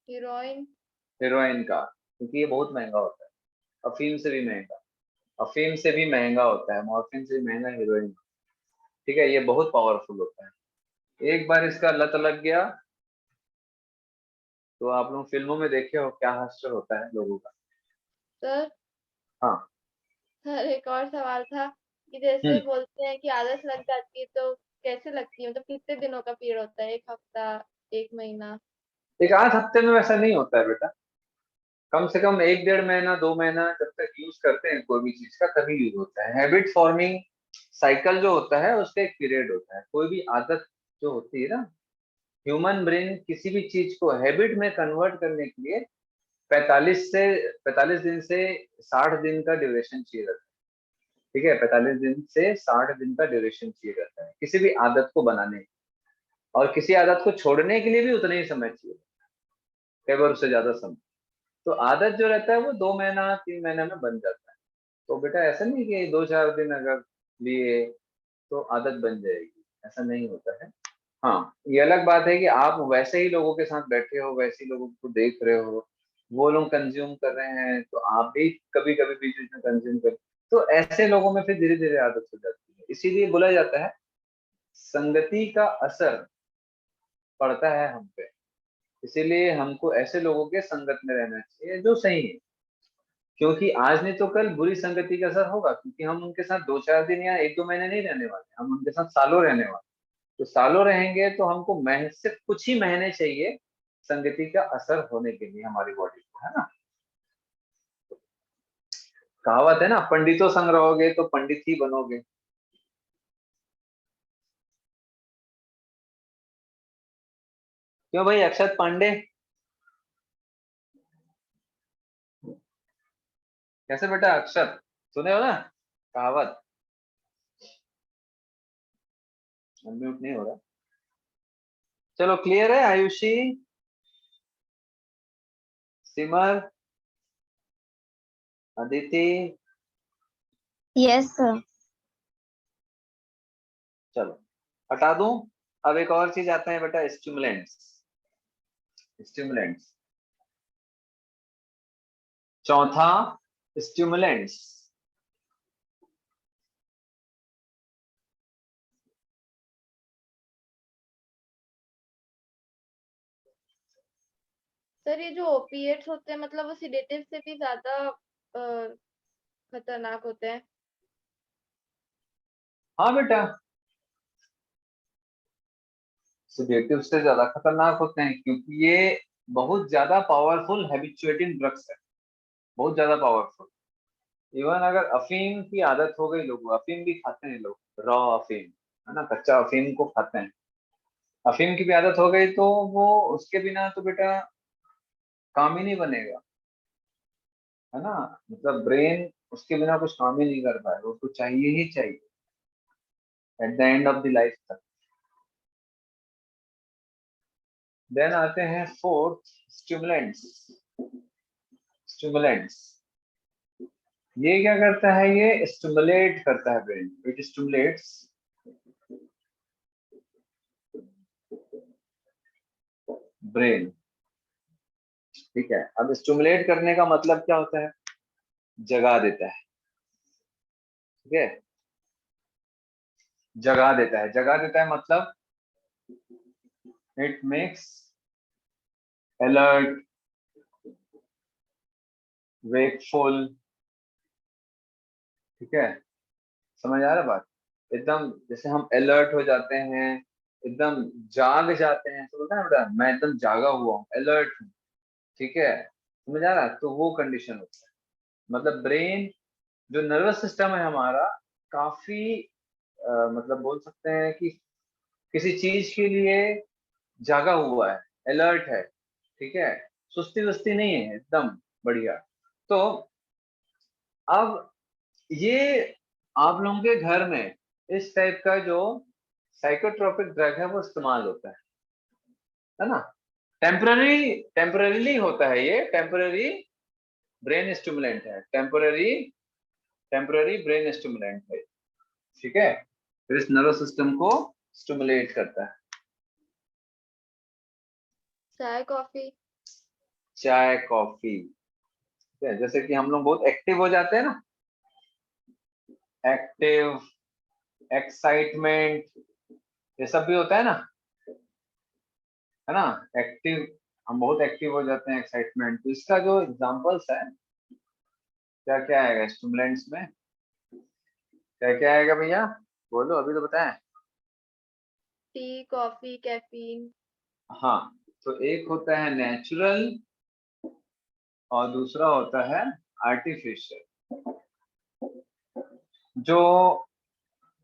हीरोइन। हेरोइन का, क्योंकि ये बहुत महंगा होता है, अफीम से भी महंगा, अफीम से भी महंगा होता है, मॉर्फिन से भी महंगा हेरोइन। ठीक है, ये बहुत पावरफुल होता है। एक बार इसका लत लग गया तो आप लोग फिल्मों में देखे हो क्या हास्य होता है लोगों का। सर हाँ। सर एक और सवाल था कि जैसे बोलते हैं कि आदत लग जाती है तो कैसे लगती है, मतलब कितने दिनों का पीरियड होता है, 1 हफ्ता, 1 महीना? एक आध हफ्ते में वैसा नहीं होता है बेटा, कम से कम 1 डेढ़ महीना 2 महीना जब तक यूज करते हैं कोई भी चीज का तभी यूज होता है। हैबिट फॉर्मिंग साइकिल जो होता है उसका एक पीरियड होता है। कोई भी आदत जो होती है ना, ह्यूमन ब्रेन किसी भी चीज को हैबिट में कन्वर्ट करने के लिए 45 दिन से 60 दिन का ड्यूरेशन चाहिए रहता है। ठीक है, 45 दिन से 60 दिन का ड्यूरेशन चाहिए रहता है किसी भी आदत को बनाने, और किसी आदत को छोड़ने के लिए भी उतना ही समय चाहिए, कई बार उससे ज्यादा समय। तो आदत जो रहता है वो 2 महीना 3 महीने में बन जाता है। तो बेटा ऐसा नहीं कि 2 4 दिन अगर लिए तो आदत बन जाएगी, ऐसा नहीं होता है। हाँ, ये अलग बात है कि आप वैसे ही लोगों के साथ बैठे हो, वैसे ही लोगों को देख रहे हो, वो लोग कंज्यूम कर रहे हैं तो आप भी कभी कभी बीच बीच में कंज्यूम कर, तो ऐसे लोगों में फिर धीरे धीरे आदत हो जाती है। इसीलिए बोला जाता है संगति का असर पड़ता है हम पे, इसीलिए हमको ऐसे लोगों के संगत में रहना चाहिए जो सही है, क्योंकि आज नहीं तो कल बुरी संगति का असर होगा, क्योंकि हम उनके साथ 2 4 दिन या 1 2 महीने नहीं रहने वाले, हम उनके साथ सालों रहने वाले। तो सालों रहेंगे तो हमको सिर्फ कुछ ही महीने चाहिए संगति का असर होने के लिए हमारी बॉडी को, है ना। कहावत है ना, पंडितों संग रहोगे तो पंडित ही बनोगे। क्यों भाई अक्षत पांडे, कैसे बेटा अक्षत, सुने हो ना कहावत? अनम्यूट नहीं हो रहा। चलो क्लियर है आयुषी, सिमर, अदिति? Yes sir. चलो हटा दूं। अब एक और चीज आते हैं बेटा, स्टिमुलेंट्स। स्टिमुलेंट्स, चौथा स्टिमुलेंट्स। सर ये जो ओपिएट्स होते हैं मतलब वो सिडेटिव से भी ज्यादा खतरनाक होते हैं? हाँ बेटा, सेडेटिव से ज्यादा खतरनाक होते हैं, क्योंकि ये बहुत ज्यादा पावरफुल हैबिचुएटिंग ड्रग्स है, बहुत ज्यादा पावरफुल। इवन अगर अफीम की आदत हो गई लोगों, अफीम भी खाते हैं लोग, रॉ अफीम, है ना, कच्चा अफीम को खाते हैं। अफीम की भी आदत हो गई तो वो उसके बिना तो बेटा काम ही नहीं बनेगा, है ना। मतलब ब्रेन उसके बिना कुछ काम ही नहीं कर पाएगा, उसको चाहिए ही चाहिए at the end of the life तक। देन आते हैं फोर्थ, स्टिमुलेंट्स। स्टिमुलेंट्स ये क्या करता है, ये स्टिमुलेट करता है ब्रेन, इट स्टिमुलेट्स ब्रेन। ठीक है, अब स्टिमुलेट करने का मतलब क्या होता है, जगा देता है। ठीक है, जगा देता है, जगा देता है मतलब इट मेक्स अलर्ट, वेकफुल। ठीक है, समझ आ रहा है बात? एकदम जैसे हम अलर्ट हो जाते हैं, एकदम जाग जाते हैं, तो बोलते हैं ना बेटा मैं एकदम जागा हुआ हूँ, अलर्ट हूँ। ठीक है, समझ आ रहा है? तो वो कंडीशन होता है, मतलब ब्रेन जो नर्वस सिस्टम है हमारा काफी मतलब बोल सकते हैं कि किसी चीज के लिए जागा हुआ है, अलर्ट है। ठीक है, सुस्ती वस्ती नहीं है, एकदम बढ़िया। तो अब ये आप लोगों के घर में इस टाइप का जो साइकोट्रोपिक ड्रग है वो इस्तेमाल होता है ना। टेम्पररी, टेम्पररीली होता है, ये टेम्पररी ब्रेन स्टिमुलेंट है, टेम्पररी, टेम्पररी ब्रेन स्टिमुलेंट है। ठीक है, फिर इस नर्वस सिस्टम को स्टिमुलेट करता है। चाय कॉफी? चाय कॉफी, ठीक है, जैसे कि हम लोग बहुत एक्टिव हो जाते हैं ना, एक्टिव, एक्साइटमेंट, ये सब भी होता है ना, है ना, एक्टिव हम बहुत एक्टिव हो जाते हैं, एक्साइटमेंट। तो इसका जो एग्जांपल्स है, क्या क्या आएगा स्टिमुलेंट्स में, क्या क्या आएगा भैया, बोलो, अभी तो बताएं। T, coffee, caffeine. हाँ, तो एक होता है नेचुरल और दूसरा होता है आर्टिफिशियल। जो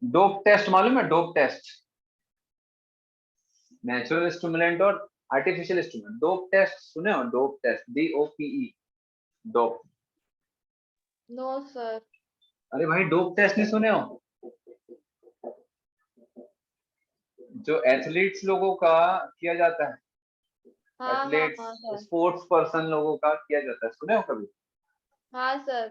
डोप टेस्ट मालूम है, डोप टेस्ट, नेचुरल स्टिमुलेंट और आर्टिफिशियल स्टिमुलेंट, डोप टेस्ट सुने हो, dope test, DOPE, dope. No sir. अरे भाई डोप टेस्ट नहीं सुने हो? जो एथलीट्स लोगों का किया जाता है, हाँ हाँ हाँ एथलीट्स सर। स्पोर्ट्स पर्सन लोगों का किया जाता है, सुने हो कभी हाँ सर।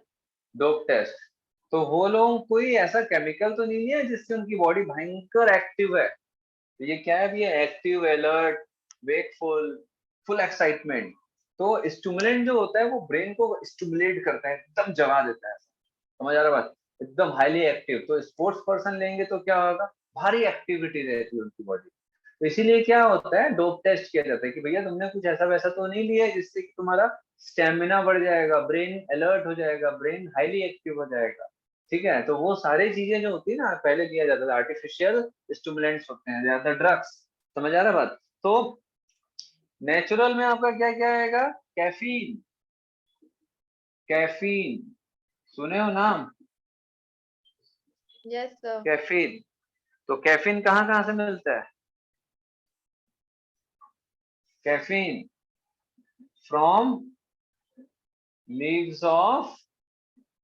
Dope test? तो वो लोग कोई ऐसा केमिकल तो नहीं है जिससे उनकी बॉडी भयंकर एक्टिव है। तो ये क्या है, ये active, alert, wakeful, full excitement. तो स्टिमुलेंट जो होता है वो ब्रेन को स्टिमुलेट करता है, एकदम जगा देता है, समझ आ रहा बात, एकदम हाईली एक्टिव। तो स्पोर्ट्स पर्सन लेंगे तो क्या होगा, भारी एक्टिविटी रहती है उनकी बॉडी। तो इसीलिए क्या होता है, डोप टेस्ट किया जाता है कि भैया तुमने कुछ ऐसा वैसा तो नहीं लिया है जिससे कि तुम्हारा स्टेमिना बढ़ जाएगा, ब्रेन अलर्ट हो जाएगा, ब्रेन हाईली एक्टिव हो जाएगा। ठीक है, तो वो सारी चीजें जो होती है ना, पहले दिया जाता था, आर्टिफिशियल स्टिमुलेंट्स होते हैं, ज्यादा ड्रग्स। समझ आ रहा बात? तो नेचुरल में आपका क्या क्या आएगा, कैफीन, कैफीन, सुने हो नाम, यस सर। कैफीन। तो कैफीन कहाँ कहाँ से मिलता है, caffeine from leaves of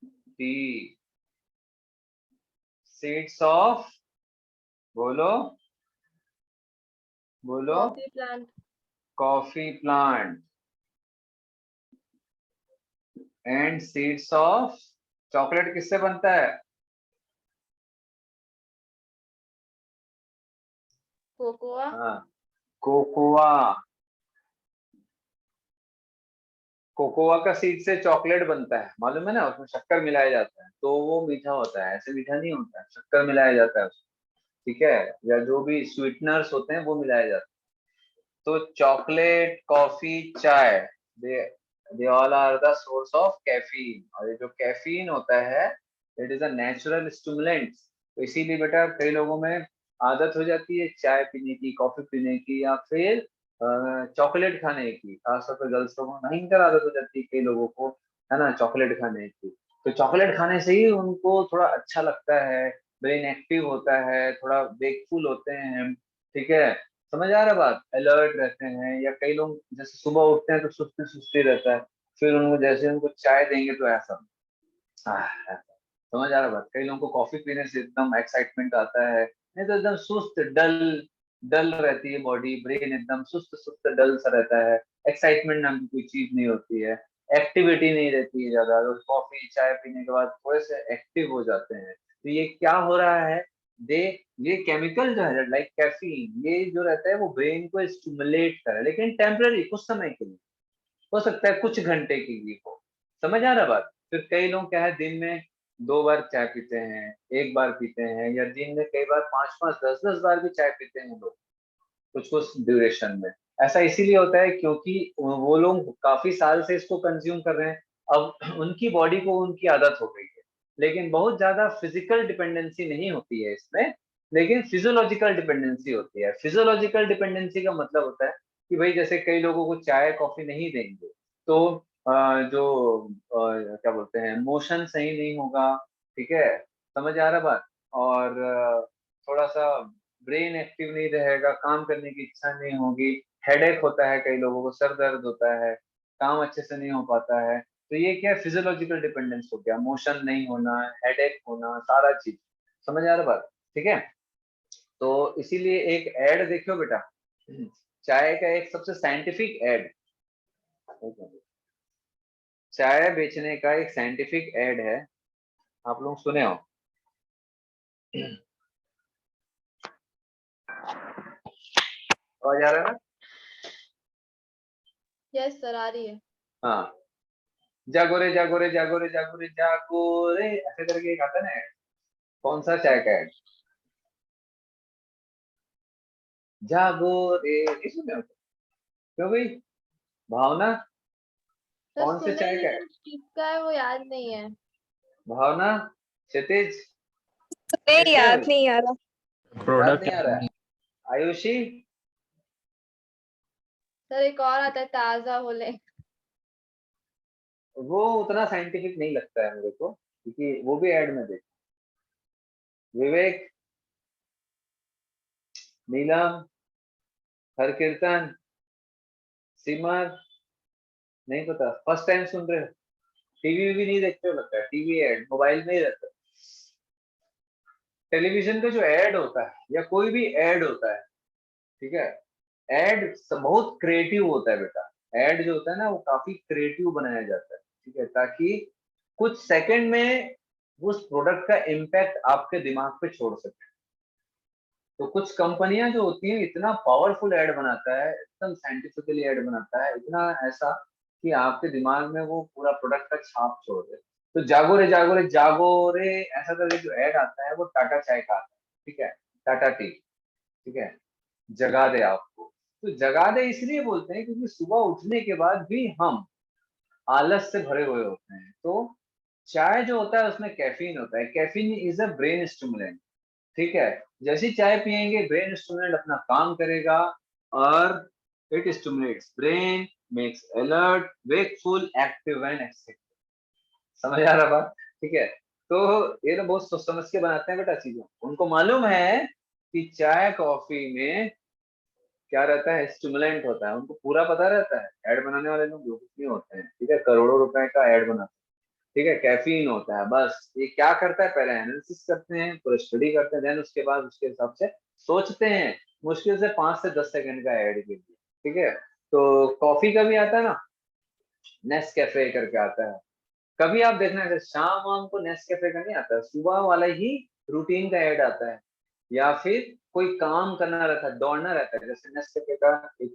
T, seeds of, बोलो बोलो, coffee plant. Coffee plant, and seeds of, chocolate किससे बनता है, कोकोआ। हाँ, कोकोआ, कोकोआ का सीड से चॉकलेट बनता है, मालूम है ना, उसमें शक्कर मिलाया जाता है तो वो मीठा होता है, ऐसे मीठा नहीं होता है, शक्कर मिलाया जाता है उसमें। ठीक है, या जो भी स्वीटनर्स होते हैं वो मिलाए जाते हैं। तो चॉकलेट, कॉफी, चाय, they they all are the source of caffeine. और ये जो कैफीन होता है, it is a natural stimulant. तो इसीलिए बेटा कई लोगों में आदत हो जाती है चाय पीने की, कॉफी पीने की, या फिर चॉकलेट खाने की। खासतौर पर गर्ल्स लोगों में भयंकर आदत हो जाती है कई लोगों को, है ना, चॉकलेट खाने की। तो चॉकलेट खाने से ही उनको थोड़ा अच्छा लगता है, ब्रेन एक्टिव होता है, थोड़ा वेकफुल होते हैं। ठीक है, समझ आ रहा है बात, अलर्ट रहते हैं। या कई लोग जैसे सुबह उठते हैं तो सुस्ती सुस्ती रहता है, फिर उनको जैसे उनको चाय देंगे तो ऐसा ऐसा। समझ आ रहा है बात, कई लोगों को कॉफी पीने से एकदम एक्साइटमेंट आता है, नहीं तो एकदम सुस्त, डल डल रहती है बॉडी, ब्रेन एकदम सुस्त सुस्त डल सा रहता है, एक्साइटमेंट नाम की कोई चीज नहीं होती है, एक्टिविटी नहीं रहती है ज्यादा। तो कॉफी चाय पीने के बाद थोड़े से एक्टिव हो जाते हैं। तो ये क्या हो रहा है, दे ये केमिकल जो है लाइक कैफीन, ये जो रहता है वो ब्रेन को स्टिमुलेट कर रहा है, लेकिन टेम्पररी, कुछ समय के लिए, हो सकता है कुछ घंटे के लिए हो। समझ आ रहा बात? फिर कई लोग क्या है, दिन में 2 बार चाय पीते हैं, 1 बार पीते हैं, या दिन में कई बार 5 5 10 10 बार भी चाय पीते हैं लोग, कुछ कुछ ड्यूरेशन में। ऐसा इसीलिए होता है क्योंकि वो लोग काफी साल से इसको कंज्यूम कर रहे हैं, अब उनकी बॉडी को उनकी आदत हो गई है। लेकिन बहुत ज्यादा फिजिकल डिपेंडेंसी नहीं होती है इसमें, लेकिन फिजियोलॉजिकल डिपेंडेंसी होती है। फिजियोलॉजिकल डिपेंडेंसी का मतलब होता है कि भाई जैसे कई लोगों को चाय कॉफी नहीं देंगे तो क्या बोलते हैं, मोशन सही नहीं होगा। ठीक है, समझ आ रहा बात? और थोड़ा सा ब्रेन एक्टिव नहीं रहेगा, काम करने की इच्छा नहीं होगी, हेडेक होता है, कई लोगों को सर दर्द होता है, काम अच्छे से नहीं हो पाता है। तो ये क्या है, फिजियोलॉजिकल डिपेंडेंस हो गया, मोशन नहीं होना, हेडेक होना, सारा चीज। समझ आ रहा बात? ठीक है, तो इसीलिए एक एड देखियो बेटा, चाय का एक सबसे साइंटिफिक एड, चाय बेचने का एक साइंटिफिक एड है, आप लोग सुने हो? आवाज आ रहा है ना? यस सर, आ रही है। हाँ, जागो रे जागो रे जागो रे जागो रे जागो रे, ऐसे करके एक आता है ना ad। कौन सा चाय का एड, जागो रे, नहीं सुने हो? क्यों भाई, भावना सर कौन से सुने चाय का है? लेकिन किसका है वो याद नहीं है। भावना, क्षितिज, नहीं, केशव, याद नहीं आ रहा। याद प्रोडक्ट नहीं आ रहा है। आयुषी, सर एक और आता है ताजा होले। वो उतना साइंटिफिक नहीं लगता है मेरे को, क्योंकि वो भी ऐड में देख। विवेक, नीलम, हर कीर्तन, सिमर, नहीं पता, फर्स्ट टाइम सुन रहे हो? टीवी भी नहीं देखते हो लगता है, टीवी ऐड मोबाइल में ही रहता है। टेलीविजन का जो ऐड होता है या कोई भी ऐड होता है, ठीक है, ऐड बहुत क्रिएटिव होता है बेटा। ऐड जो होता है ना वो काफी क्रिएटिव बनाया जाता है, ठीक है, ताकि कुछ सेकंड में उस प्रोडक्ट का इम्पैक्ट आपके दिमाग पे छोड़ सके। तो कुछ कंपनियां जो होती हैं इतना पावरफुल ऐड बनाता है, एकदम साइंटिफिकली ऐड बनाता है, इतना ऐसा कि आपके दिमाग में वो पूरा प्रोडक्ट का छाप छोड़ दे। तो जागो रे जागो रे जागो रे ऐसा करके जो ऐड आता है वो टाटा चाय का आता है, ठीक है, टाटा टी, ठीक है, जगा दे आपको। तो जगा दे इसलिए बोलते हैं क्योंकि सुबह उठने के बाद भी हम आलस से भरे हुए होते हैं। तो चाय जो होता है उसमें कैफीन होता है, caffeine is a brain stimulant, ठीक है। जैसी चाय पियेंगे ब्रेन स्टिमुलेंट अपना काम करेगा और it stimulates brain, makes alert, wakeful, active and excited. समझ आ रहा बात? ठीक है। तो ये लोग बहुत सोच समझ के बनाते हैं बेटा चीजों, उनको मालूम है कि चाय कॉफी में क्या रहता है, स्टिमुलेंट होता है, उनको पूरा पता रहता है। ऐड बनाने वाले लोग बेवकूफ नहीं होते हैं, ठीक है, करोड़ों रुपए का ऐड बनाते हैं, ठीक है। कैफीन होता है, बस ये क्या करता है, पहले एनालिसिस करते हैं, पूरा स्टडी करते हैं, देन उसके बाद उसके हिसाब से सोचते हैं, मुश्किल से 5 से 10 सेकंड का ऐड के लिए, ठीक है। तो कॉफी का भी आता है ना, नेस कैफे करके आता है। कभी आप देखना है शाम वाम को नेस कैफे का नहीं आता है, सुबह वाला ही रूटीन का ऐड आता है, या फिर कोई काम करना रहता है, दौड़ना रहता है, जैसे नेस कैफे का एक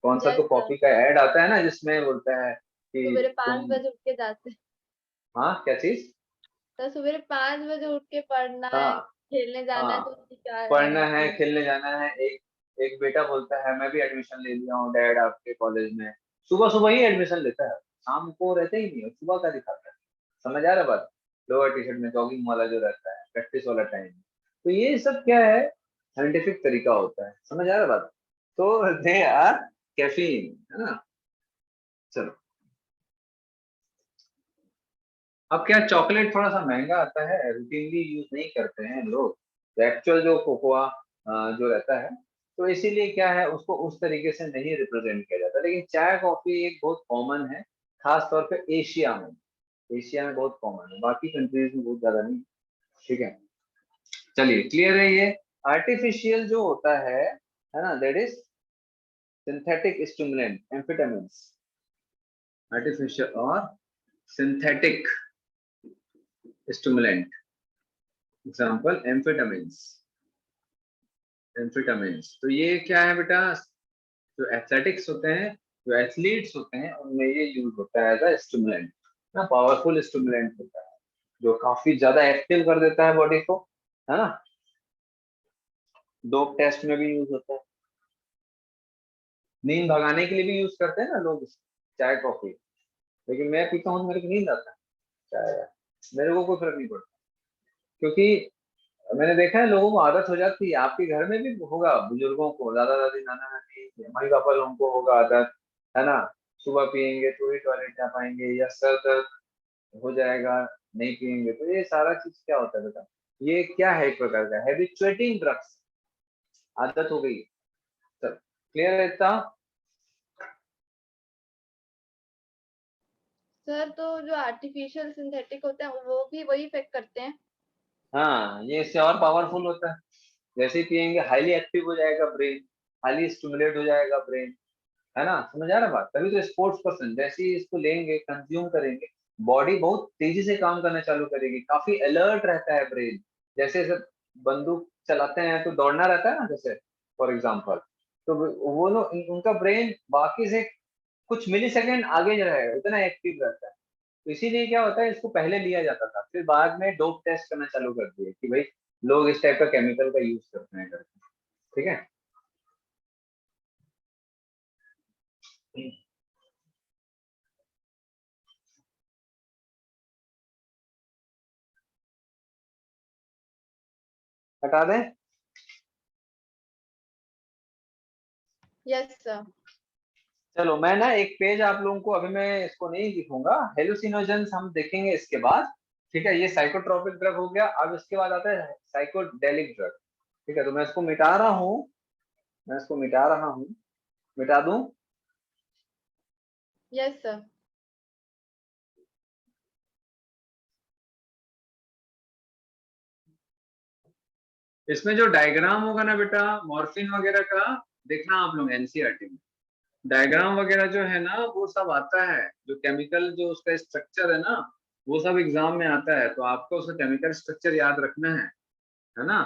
कौन सा यस तो सर, कॉफी का ऐड आता है ना, जिसमें बोलता है सवेरे कि 5 बजे उठ के जाते हैं। हाँ क्या चीज, सर सवेरे 5 बजे उठ के पढ़ना है, हाँ खेलने जाना है, हाँ, तो उसकी क्या पढ़ना है, रूटीन। खेलने जाना है। एक एक बेटा बोलता है मैं भी एडमिशन ले लिया हूँ डैड आपके कॉलेज में, सुबह सुबह ही एडमिशन लेता है, शाम को रहता ही नहीं है, सुबह का दिखाता है। समझ आ रहा बात? लोअर टी शर्ट में जॉगिंग वाला जो रहता है, प्रैक्टिस वाला टाइम। तो ये सब क्या है, साइंटिफिक तरीका होता है। समझ आ रहा बात? तो दे आर कैफीन, है ना। चलो, अब क्या चॉकलेट थोड़ा सा महंगा आता है, रूटीनली यूज नहीं करते हैं लोग एक्चुअल जो कोकोआ जो रहता है, तो इसीलिए क्या है उसको उस तरीके से नहीं रिप्रेजेंट किया जाता। लेकिन चाय कॉफी एक बहुत कॉमन है, खास तौर पे एशिया में, एशिया में बहुत कॉमन है, बाकी कंट्रीज में बहुत ज्यादा नहीं। ठीक है, चलिए क्लियर है ये। आर्टिफिशियल जो होता है ना, that is synthetic stimulant, amphetamine, artificial और सिंथेटिक स्टिमुलेंट, एग्जाम्पल एम्फेटामिन, एम्फेटामिन्स। तो ये क्या है बेटा, जो एथलेटिक्स होते हैं, जो एथलीट्स होते हैं, उनमें ये यूज होता है एज अ स्टिमुलेंट ना, पावरफुल स्टिमुलेंट होता है जो काफी ज्यादा एक्टिव कर देता है बॉडी को, है ना। डोप टेस्ट में भी यूज होता है, नींद भगाने के लिए भी यूज करते हैं ना लोग चाय कॉफी। लेकिन मैं पीता हूँ तो मेरे को नींद आता है, चाय मेरे को कोई फर्क नहीं पड़ता, क्योंकि मैंने देखा है लोगों को आदत हो जाती है। आपके घर में भी होगा, बुजुर्गों को, दादा दादी, नाना नानी, मम्मी पापा लोगों को होगा आदत, है ना। सुबह पियेंगे तो ही टॉयलेट जा पाएंगे, या सर दर्द हो जाएगा नहीं पियेंगे। तो ये सारा चीज क्या होता है बेटा, ये क्या है, एक प्रकार का हैबिचुएटिंग ड्रग्स, आदत हो गई। सर क्लियर है इतना? सर तो जो आर्टिफिशियल सिंथेटिक होते हैं वो भी वही इफेक्ट करते हैं। हाँ, ये इससे और पावरफुल होता है। जैसे ही पियेंगे हाईली एक्टिव हो जाएगा ब्रेन, हाईली स्टिमुलेट हो जाएगा ब्रेन, है ना। समझ आ रहा बात? तभी तो स्पोर्ट्स पर्सन जैसे ही इसको लेंगे, कंज्यूम करेंगे, बॉडी बहुत तेजी से काम करना चालू करेगी, काफी अलर्ट रहता है ब्रेन। जैसे जैसे बंदूक चलाते हैं तो दौड़ना रहता है ना, जैसे फॉर एग्जांपल, तो वो लोग उनका ब्रेन बाकी से कुछ मिली सेकेंड आगे जो रहेगा, इतना एक्टिव रहता है। तो इसीलिए क्या होता है, इसको पहले लिया जाता था, फिर बाद में डोप टेस्ट करना चालू कर दिए कि भाई लोग इस टाइप का केमिकल का यूज करते हैं करके। ठीक है, हटा दें? Yes sir. चलो मैं ना एक पेज आप लोगों को, अभी मैं इसको नहीं दिखूंगा, हेलुसिनोजेंस हम देखेंगे इसके बाद, ठीक है। ये साइकोट्रोपिक ड्रग हो गया। अब इसके बाद आता है साइकोडेलिक ड्रग, ठीक है। तो मैं इसको मिटा रहा हूँ, मैं इसको मिटा रहा हूँ, मिटा दूं? Yes sir. इसमें जो डायग्राम होगा ना बेटा मॉर्फिन वगैरह का, देखना आप लोग एनसीईआरटी में डायग्राम वगैरह जो है ना वो सब आता है, जो केमिकल जो उसका स्ट्रक्चर है ना वो सब एग्जाम में आता है। तो आपको उसका केमिकल स्ट्रक्चर याद रखना है ना।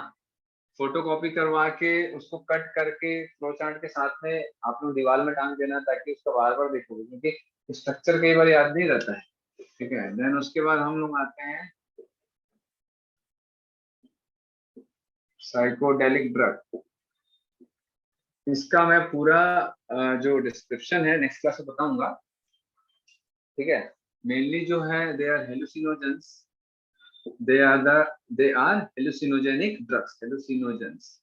फोटोकॉपी करवा के उसको कट करके फ्लो चार्ट के साथ में आप लोग दीवार में टांग देना, ताकि उसका बार बार देखोगे, क्योंकि स्ट्रक्चर कई बार याद नहीं रहता है, ठीक है। देन उसके बाद हम लोग आते हैं साइकोडेलिक ड्रग। इसका मैं पूरा जो डिस्क्रिप्शन है नेक्स्ट क्लास में बताऊंगा, ठीक है। मेनली जो है they are hallucinogens, they are hallucinogenic drugs, hallucinogens,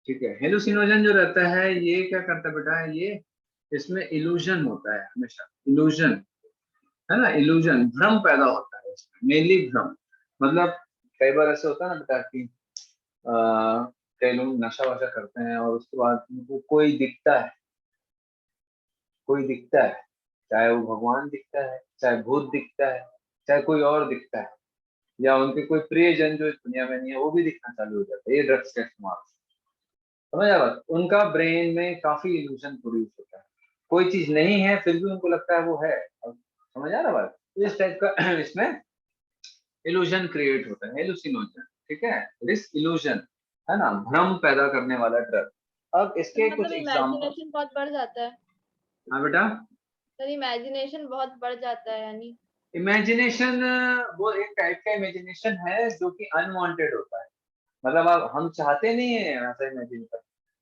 ठीक है। हेलुसिनोजन जो रहता है ये क्या करता है बेटा, ये इसमें इल्यूजन होता है, हमेशा इल्यूजन, है ना, इल्यूजन, भ्रम पैदा होता है इसमें, मेनली भ्रम। मतलब कई बार ऐसे होता है ना बेटा कि कई लोग नशा वशा करते हैं और उसके बाद उनको कोई दिखता है, कोई दिखता है, चाहे वो भगवान दिखता है, चाहे भूत दिखता है, चाहे कोई और दिखता है, या उनके कोई प्रियजन जो इस दुनिया में नहीं है वो भी दिखना चालू हो जाता है ये ड्रग्स का इस्तेमाल। समझ आ बात? उनका ब्रेन में काफी इल्यूजन प्रोड्यूस होता है, कोई चीज नहीं है फिर भी उनको लगता है वो है। अब समझ आ रहा बात? इस टाइप का इसमें इल्यूजन क्रिएट होता है, हेलुसिनोजन, ठीक है। दिस इल्यूजन, है ना, भ्रम पैदा करने वाला ड्रग। अब तो इसके कुछ मतलब एग्जाम्पल। इमेजिनेशन बहुत बढ़ जाता है। हाँ बेटा, सर इमेजिनेशन बहुत बढ़ जाता है यानी। इमेजिनेशन वो एक टाइप का इमेजिनेशन है जो कि अनवांटेड होता है। मतलब अब हम चाहते नहीं है ऐसा इमेजिन कर,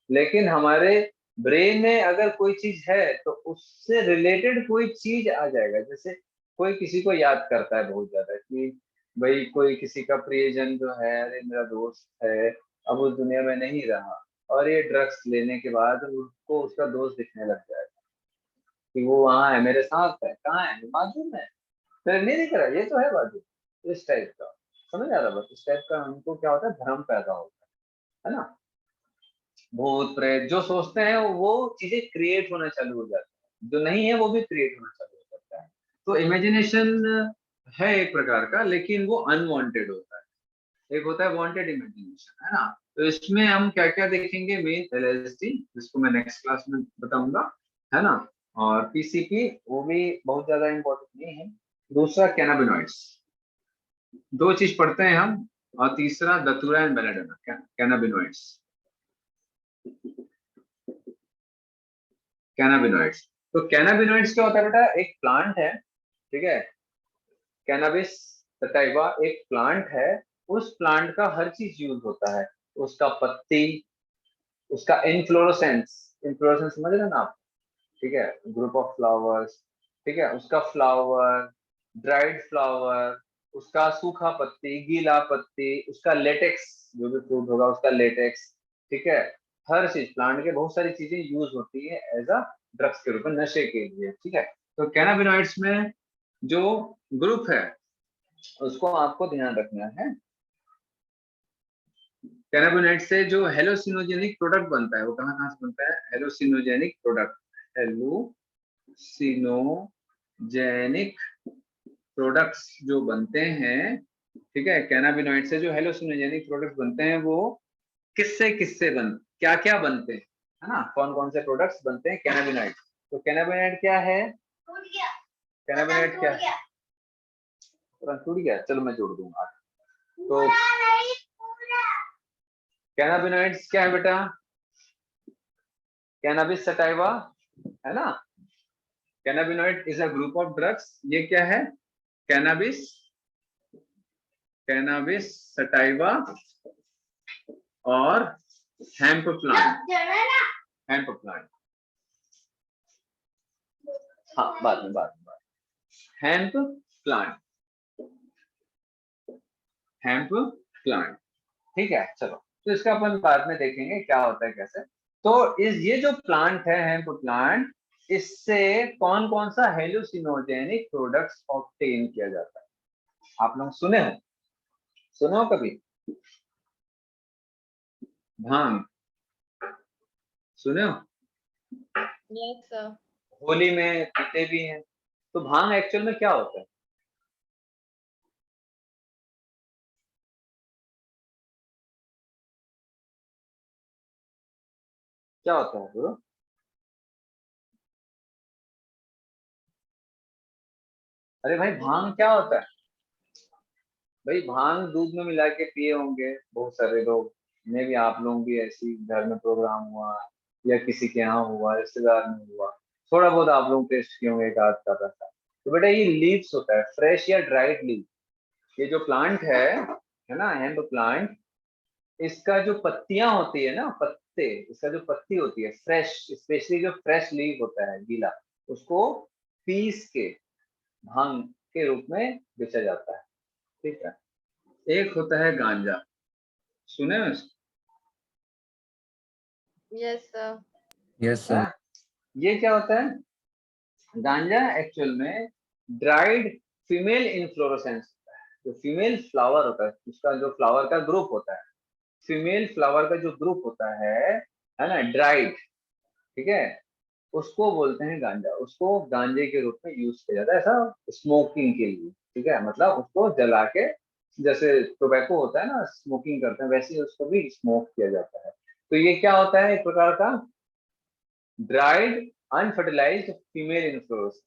लेकिन हमारे ब्रेन में अगर कोई चीज है तो उससे रिलेटेड कोई चीज आ जाएगा। जैसे कोई किसी को याद करता है बहुत ज्यादा कि भाई कोई किसी का प्रियजन जो है, अरे मेरा दोस्त है, अब उस दुनिया में नहीं रहा, और ये ड्रग्स लेने के बाद उसको उसका दोस्त दिखने लग जाएगा कि वो वहां है, मेरे साथ है, कहाँ है, बाजू में, फिर नहीं दिख रहा, ये तो है बाजू, इस टाइप का। समझ आ रहा? बस इस टाइप का हमको क्या होता है, भ्रम पैदा होता है ना। भूत प्रेत जो सोचते हैं वो चीजें क्रिएट होना चालू हो जाती है, जो नहीं है वो भी क्रिएट होना चालू हो जाता है। तो इमेजिनेशन है एक प्रकार का, लेकिन वो अनवांटेड होता है। एक होता है वांटेड इमेजिनेशन, है ना। तो इसमें हम क्या क्या देखेंगे, मेन एलएसडी जिसको मैं नेक्स्ट क्लास में बताऊंगा, है ना। और पीसीपी वो भी बहुत ज्यादा इंपॉर्टेंट नहीं है। दूसरा कैनाबिनॉइड्स, दो चीज पढ़ते हैं हम। और तीसरा दतूरा एंड बेलेडोना, कैनाबिनॉइड्स, कैनाबिनॉइड्स। तो कैनाबिनॉइड्स क्या होता है बेटा, एक प्लांट है, ठीक है। कैनाबिस सटाइवा एक प्लांट है, उस प्लांट का हर चीज यूज होता है। उसका पत्ती, उसका इनफ्लोरेसेंस, इनफ्लोरेसेंस समझ रहे हैं ना आप, ठीक है, ग्रुप ऑफ फ्लावर्स, ठीक है, उसका फ्लावर, ड्राइड फ्लावर, उसका सूखा पत्ती, गीला पत्ती, उसका लेटेक्स, जो भी फ्रूट होगा उसका लेटेक्स, ठीक है। हर चीज प्लांट के बहुत सारी चीजें यूज होती है एज अ ड्रग्स के रूप में, नशे के लिए, ठीक है। तो कैनाबिनॉइड्स में जो ग्रुप है उसको आपको ध्यान रखना है। कैनाबिनॉइड से जो हेलोसिनोजेनिक प्रोडक्ट बनता है वो कहाँ कहाँ से बनता है, हेलोसिनोजेनिक प्रोडक्ट, हेलोसिनोजेनिक प्रोडक्ट्स जो बनते हैं, ठीक है, कैनाबिनॉइड से जो हेलोसिनोजेनिक प्रोडक्ट्स बनते हैं वो किससे किससे क्या क्या बनते हैं, है ना, कौन कौन से प्रोडक्ट्स बनते हैं कैनाबिनॉइड। तो कैनाबिनॉइड क्या है, कैनाबिनॉइड क्या है, टूट गया, चलो मैं जोड़ दूंगा। तो कैनाबिनॉइड्स क्या है बेटा, कैनाबिस सटाइवा, है ना। Cannabinoid is a group of drugs, ये क्या है, कैनाबिस, कैनाबिस सटाइवा और हेम्प प्लांट, हेम्प प्लांट, हाँ बाद में हेम्प प्लांट, हेम्प प्लांट। ठीक है, चलो तो इसका अपन बाद में देखेंगे क्या होता है कैसे। तो ये जो प्लांट है हेम्प प्लांट, इससे कौन कौन सा हेलुसिनोजेनिक प्रोडक्ट्स ऑब्टेन किया जाता है? आप लोग सुने हो कभी? भांग सुने हो? Yes sir. होली में पीते भी हैं। तो भांग एक्चुअल में क्या होता है? क्या होता है ब्रो? अरे भाई भांग क्या होता है? भाई भांग दूध में मिला के पिए होंगे बहुत सारे लोग, मे भी आप लोग भी ऐसी घर में प्रोग्राम हुआ या किसी के यहाँ हुआ, रिश्तेदार में हुआ, थोड़ा बहुत आप लोग टेस्ट किए होंगे एक आध का पैसा। तो बेटा ये लीव्स होता है, फ्रेश या ड्राइड लीव। ये जो प्लांट है ना, हेम्प प्लांट, इसका जो पत्तियां होती है ना, पत्ते, इसका जो पत्ती होती है फ्रेश, स्पेशली जो फ्रेश लीव होता है गीला, उसको पीस के भांग के रूप में बेचा जाता है। ठीक है। एक होता है गांजा, सुने हो इसको? Yes sir. Yes, sir. हाँ? ये क्या होता है? गांजा एक्चुअल में ड्राइड फीमेल इन्फ्लोरेसेंस होता है। जो फीमेल फ्लावर होता है, उसका जो फ्लावर का ग्रुप होता है, फीमेल फ्लावर का जो ग्रुप होता है ना, ड्राइड, ठीक है, उसको बोलते हैं गांजा। उसको गांजे के रूप में यूज किया जाता है, ऐसा स्मोकिंग के लिए। ठीक है, मतलब उसको जला के, जैसे टोबैको होता है ना, स्मोकिंग करते हैं, वैसे ही उसको भी स्मोक किया जाता है। तो ये क्या होता है? एक प्रकार का dried unfertilised female inflorescence,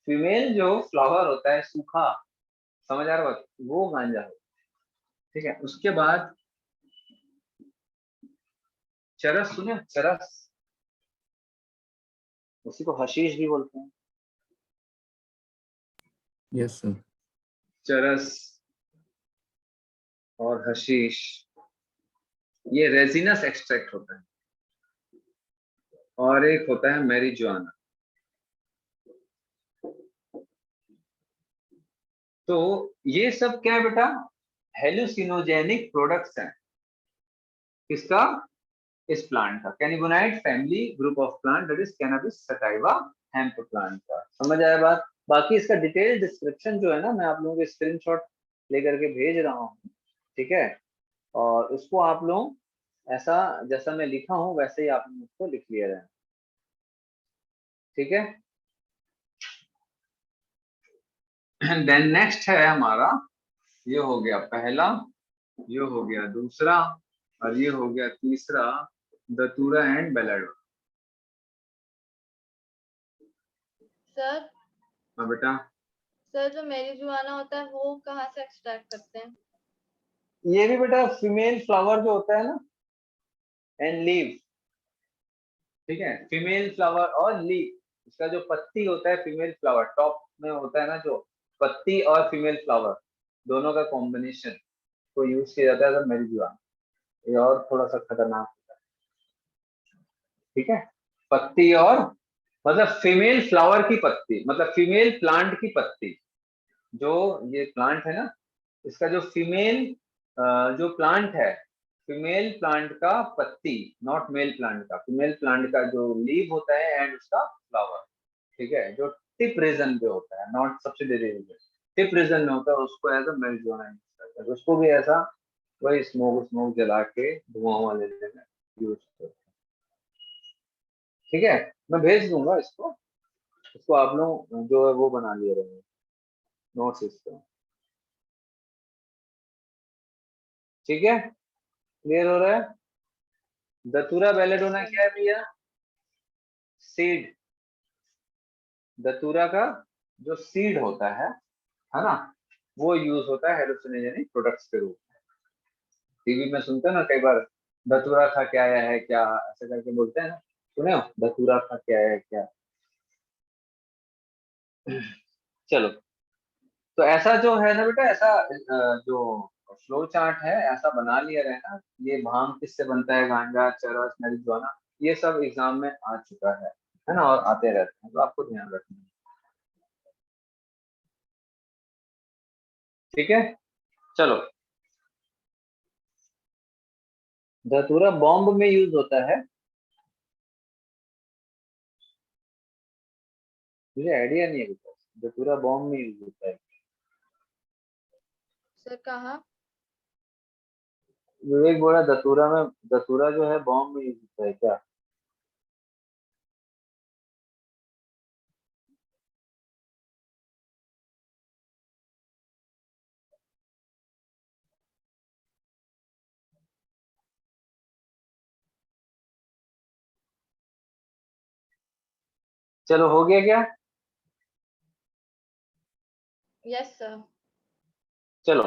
female जो फ्लावर होता है सूखा, समझ आ रहा है बात? वो गांजा है। ठीक है, उसके बाद चरस, सुने चरस? उसी को हशीश भी बोलते हैं। Yes, sir. चरस और हशीश, ये रेजिनस एक्सट्रैक्ट होता है। और एक होता है मैरिजुआना। तो ये सब क्या है बेटा? हेलुसिनोजेनिक प्रोडक्ट्स हैं। किसका? इस प्लांट का, cannabinoid family group of plant, that is cannabis sativa hemp plant का। समझ आया बात? बाकी इसका डिटेल डिस्क्रिप्शन जो है ना, मैं आप लोगों को स्क्रीनशॉट लेकर के भेज रहा हूँ। ठीक है, और उसको आप लोग ऐसा, जैसा मैं लिखा हूँ वैसे ही आप लोग उसको लिख लिया जाए। ठीक है। देन नेक्स्ट है हमारा, ये हो गया पहला, ये हो गया दूसरा, और ये हो गया तीसरा, दतूरा एंड बेलाडो। सर। हाँ बेटा। सर जो मैरिजुआना होता है वो कहाँ से एक्सट्रैक्ट करते हैं? ये भी बेटा फीमेल फ्लावर जो होता है ना, एंड लीव। ठीक है, फीमेल फ्लावर और लीव, इसका जो पत्ती होता है, फीमेल फ्लावर टॉप में होता है ना, जो पत्ती और फीमेल फ्लावर दोनों का कॉम्बिनेशन को यूज किया जाता है मैरिजुआना। ये और थोड़ा सा खतरनाक होता है। ठीक है, पत्ती और, मतलब फीमेल फ्लावर की पत्ती, मतलब फीमेल प्लांट की पत्ती, जो ये प्लांट है ना, इसका जो फीमेल जो प्लांट है, फीमेल प्लांट का पत्ती, नॉट मेल प्लांट का, फीमेल प्लांट का जो लीव होता है एंड उसका फ्लावर। ठीक है, जो टिप रीजन पे होता है, not subsidiary region, tip region में होता है, उसको एज अ मैरिजुआना यूज करते हैं। उसको भी ऐसा वही स्मोक स्मोक जला के धुआं वुआं लेने में यूज करते हैं। ठीक है, मैं भेज दूंगा इसको, इसको आप लोग जो है वो बना लिए रहेंगे नोट्स इसको। ठीक है, क्लियर हो रहा है? दतूरा बेलेडोना क्या है भैया? सीड, दतूरा का जो सीड होता है ना, वो यूज होता है हेलुसिनोजेनिक प्रोडक्ट्स के रूप में। टीवी में सुनते हैं ना कई बार, दतूरा खा के आया है क्या, ऐसे करके बोलते हैं ना, सुने हो? दतूरा खा के आया है क्या? चलो, तो ऐसा जो है ना बेटा, ऐसा जो फ्लो चार्ट है ऐसा बना लिया रहना। ये भांग किससे बनता है, गांजा, चरस, मैरिजुआना, ये सब एग्जाम में आ चुका है ना, और आते रहते हैं, तो आपको ध्यान रखना है। ठीक है, चलो। धतूरा बॉम्ब में यूज होता है? मुझे आइडिया नहीं है कुछ। धतूरा बॉम्ब में यूज होता है? सर कहाँ? विवेक बोला धतूरा में, धतूरा जो है बॉम्ब में यूज होता है क्या? चलो हो गया क्या? Yes sir. चलो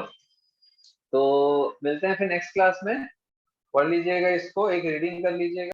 तो मिलते हैं फिर नेक्स्ट क्लास में। पढ़ लीजिएगा इसको, एक रीडिंग कर लीजिएगा।